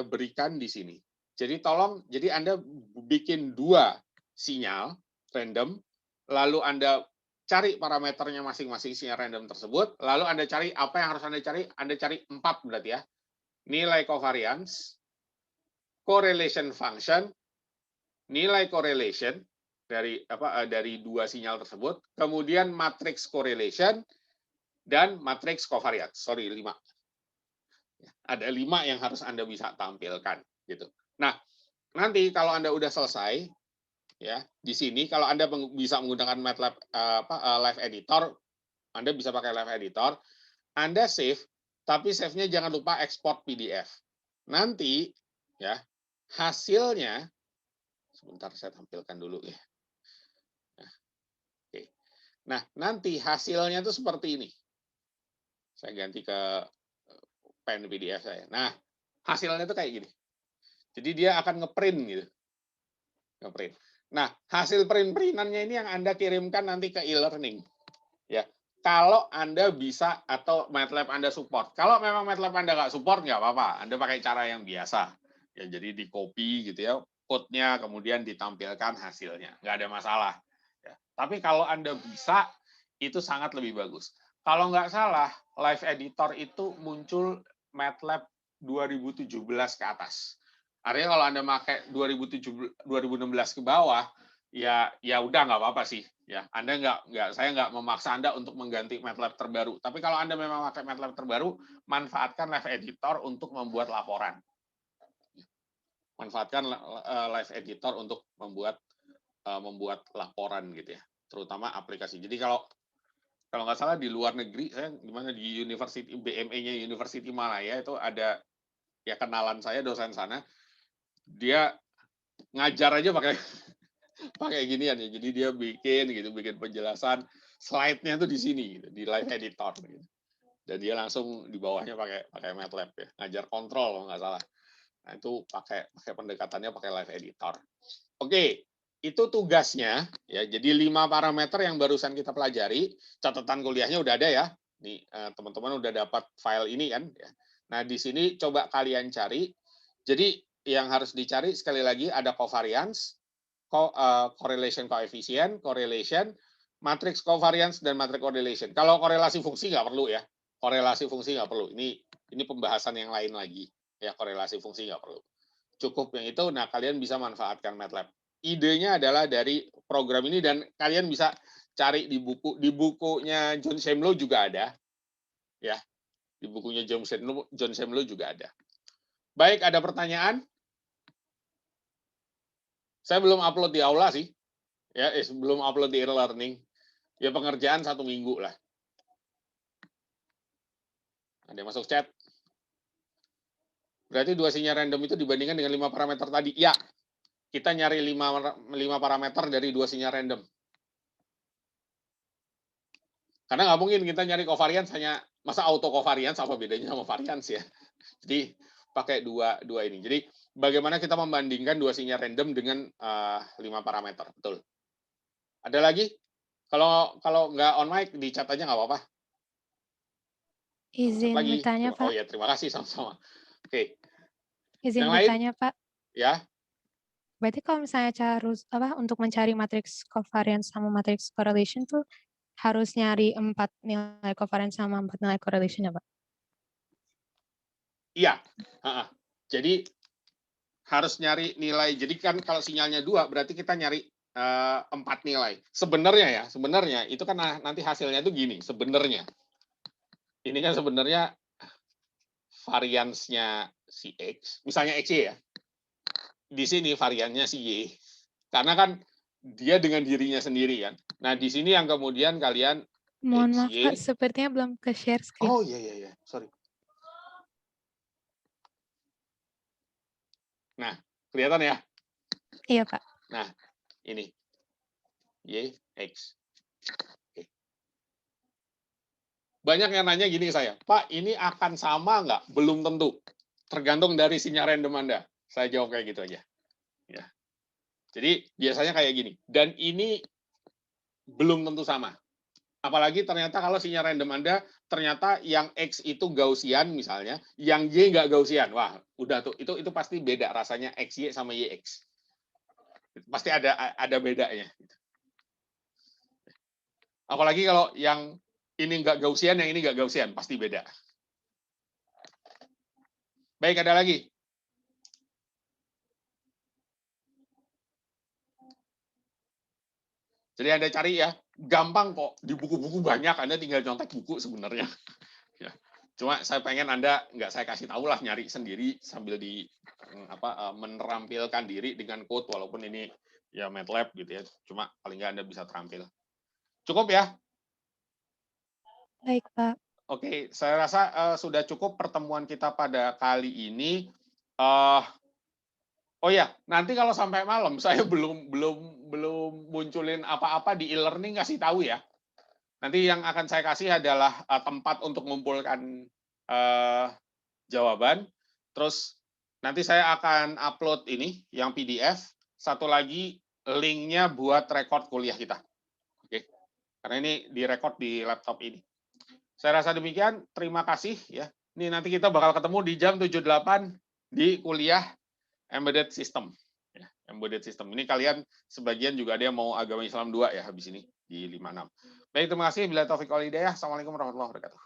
berikan di sini. Jadi jadi Anda bikin 2 sinyal random, lalu Anda cari parameternya masing-masing sinyal random tersebut, lalu Anda cari apa yang harus Anda cari 4 berarti ya. Nilai covariance, correlation function, nilai correlation dari 2 sinyal tersebut, kemudian matrix correlation dan matrix covariance. 5. Ada 5 yang harus Anda bisa tampilkan gitu. Nah, nanti kalau Anda udah selesai ya, di sini kalau Anda bisa menggunakan MATLAB Live Editor, Anda bisa pakai Live Editor, Anda save, tapi save-nya jangan lupa ekspor PDF. Nanti ya, hasilnya sebentar saya tampilkan dulu ya. Nah, nanti hasilnya itu seperti ini. Saya ganti ke pen PDF saya. Nah, hasilnya itu kayak gini. Jadi dia akan ngeprint gitu. Ngeprint. Nah, hasil print-printannya ini yang Anda kirimkan nanti ke e-learning. Ya. Kalau Anda bisa atau MATLAB Anda support. Kalau memang MATLAB Anda nggak support, nggak apa-apa. Anda pakai cara yang biasa. Ya, jadi di-copy gitu ya, code-nya, kemudian ditampilkan hasilnya. Nggak ada masalah. Ya. Tapi kalau Anda bisa, itu sangat lebih bagus. Kalau nggak salah, Live Editor itu muncul MATLAB 2017 ke atas. Artinya kalau Anda pakai 2016 ke bawah, ya udah nggak apa-apa sih. Ya, saya nggak memaksa Anda untuk mengganti MATLAB terbaru. Tapi kalau Anda memang pakai MATLAB terbaru, manfaatkan Live Editor untuk membuat laporan. Manfaatkan Live Editor untuk membuat laporan gitu ya, terutama aplikasi. Jadi kalau nggak salah di luar negeri, saya gimana di University BME-nya University Malaya itu ada ya kenalan saya dosen sana, dia ngajar aja pakai ginian ya. Jadi dia bikin penjelasan, slide-nya tuh di sini gitu, di Live Editor gitu. Dan dia langsung di bawahnya pakai MATLAB ya, ngajar kontrol kalau nggak salah. Nah, itu pakai pendekatannya pakai Live Editor. Oke. Itu tugasnya ya. Jadi 5 parameter yang barusan kita pelajari, catatan kuliahnya udah ada ya. Nih teman-teman udah dapat file ini kan ya. Nah, di sini coba kalian cari. Jadi yang harus dicari sekali lagi ada covariance, correlation coefficient, correlation, matrix covariance dan matrix correlation. Kalau korelasi fungsi nggak perlu ya. Korelasi fungsi nggak perlu. Ini pembahasan yang lain lagi ya, korelasi fungsi nggak perlu. Cukup yang itu. Nah, kalian bisa manfaatkan MATLAB. Idenya adalah dari program ini dan kalian bisa cari di bukunya John Shemlow juga ada ya, di bukunya John Shemlow juga ada. Baik, ada pertanyaan? Saya belum upload di aula sih ya, belum upload di e-learning ya, pengerjaan 1 minggu lah. Ada yang masuk chat? Berarti 2 sinyal random itu dibandingkan dengan 5 parameter tadi ya. Kita nyari 5 parameter dari 2 sinyal random. Karena nggak mungkin kita nyari covariance hanya, masa auto covariance apa bedanya sama variance ya. Jadi pakai dua ini. Jadi bagaimana kita membandingkan 2 sinyal random dengan 5 parameter. Betul. Ada lagi? Kalau nggak on mic, di chat aja nggak apa-apa. Izin Lagi. bertanya, Pak. Oh ya, terima kasih sama-sama. Oke. Izin Yang lain? bertanya, Pak. Ya. Berarti kalau misalnya untuk mencari matriks covariance sama matriks correlation tuh harus nyari 4 nilai covariance sama 4 nilai correlation ya, Pak? Iya. Jadi harus nyari nilai. Jadi kan kalau sinyalnya 2, berarti kita nyari 4 nilai. Sebenarnya itu kan nanti hasilnya itu gini. Sebenarnya ini kan sebenarnya variansnya si X, misalnya XY ya. Di sini variannya si Y. Karena kan dia dengan dirinya sendiri kan. Nah, di sini yang kemudian kalian Mohon maaf XY. Kak, sepertinya belum ke share screen. Oh iya, sorry. Nah, kelihatan ya? Iya Pak. Nah, ini Y, X. Oke. Banyak yang nanya gini ke saya, Pak, ini akan sama nggak? Belum tentu. Tergantung dari sinyal random Anda. Saya jawab kayak gitu aja. Ya. Jadi biasanya kayak gini. Dan ini belum tentu sama. Apalagi ternyata kalau sinyal random Anda ternyata yang X itu Gaussian misalnya, yang Y nggak Gaussian. Wah, udah tuh. Itu pasti beda rasanya XY sama YX. Pasti ada bedanya. Apalagi kalau yang ini nggak Gaussian, yang ini nggak Gaussian, pasti beda. Baik, ada lagi. Jadi Anda cari ya, gampang kok. Di buku-buku banyak, Anda tinggal nyontek buku sebenarnya. Ya. Cuma saya pengen Anda, nggak saya kasih tahu lah, nyari sendiri sambil menerampilkan diri dengan code, walaupun ini ya MATLAB gitu ya. Cuma paling nggak Anda bisa terampil. Cukup ya? Baik Pak. Oke, saya rasa sudah cukup pertemuan kita pada kali ini. Oh ya, nanti kalau sampai malam saya belum munculin apa-apa di e-learning, kasih tahu ya. Nanti yang akan saya kasih adalah tempat untuk mengumpulkan jawaban. Terus nanti saya akan upload ini yang PDF. Satu lagi linknya buat record kuliah kita. Oke, karena ini direkod di laptop ini. Saya rasa demikian. Terima kasih ya. Ini nanti kita bakal ketemu di jam 78 di kuliah Embedded System. Ya, Embedded System. Ini kalian sebagian juga ada yang mau agama Islam 2 ya habis ini di 56. Baik, terima kasih. Bila taufik wal hidayah. Assalamualaikum warahmatullahi wabarakatuh.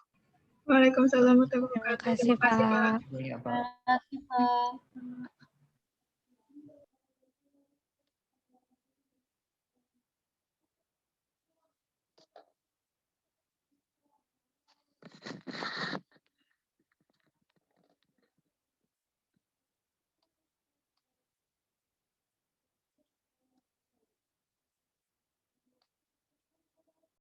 Waalaikumsalam warahmatullahi Terima wabarakatuh. kasih Terima kasih Pak. Pak. Terima kasih Pak.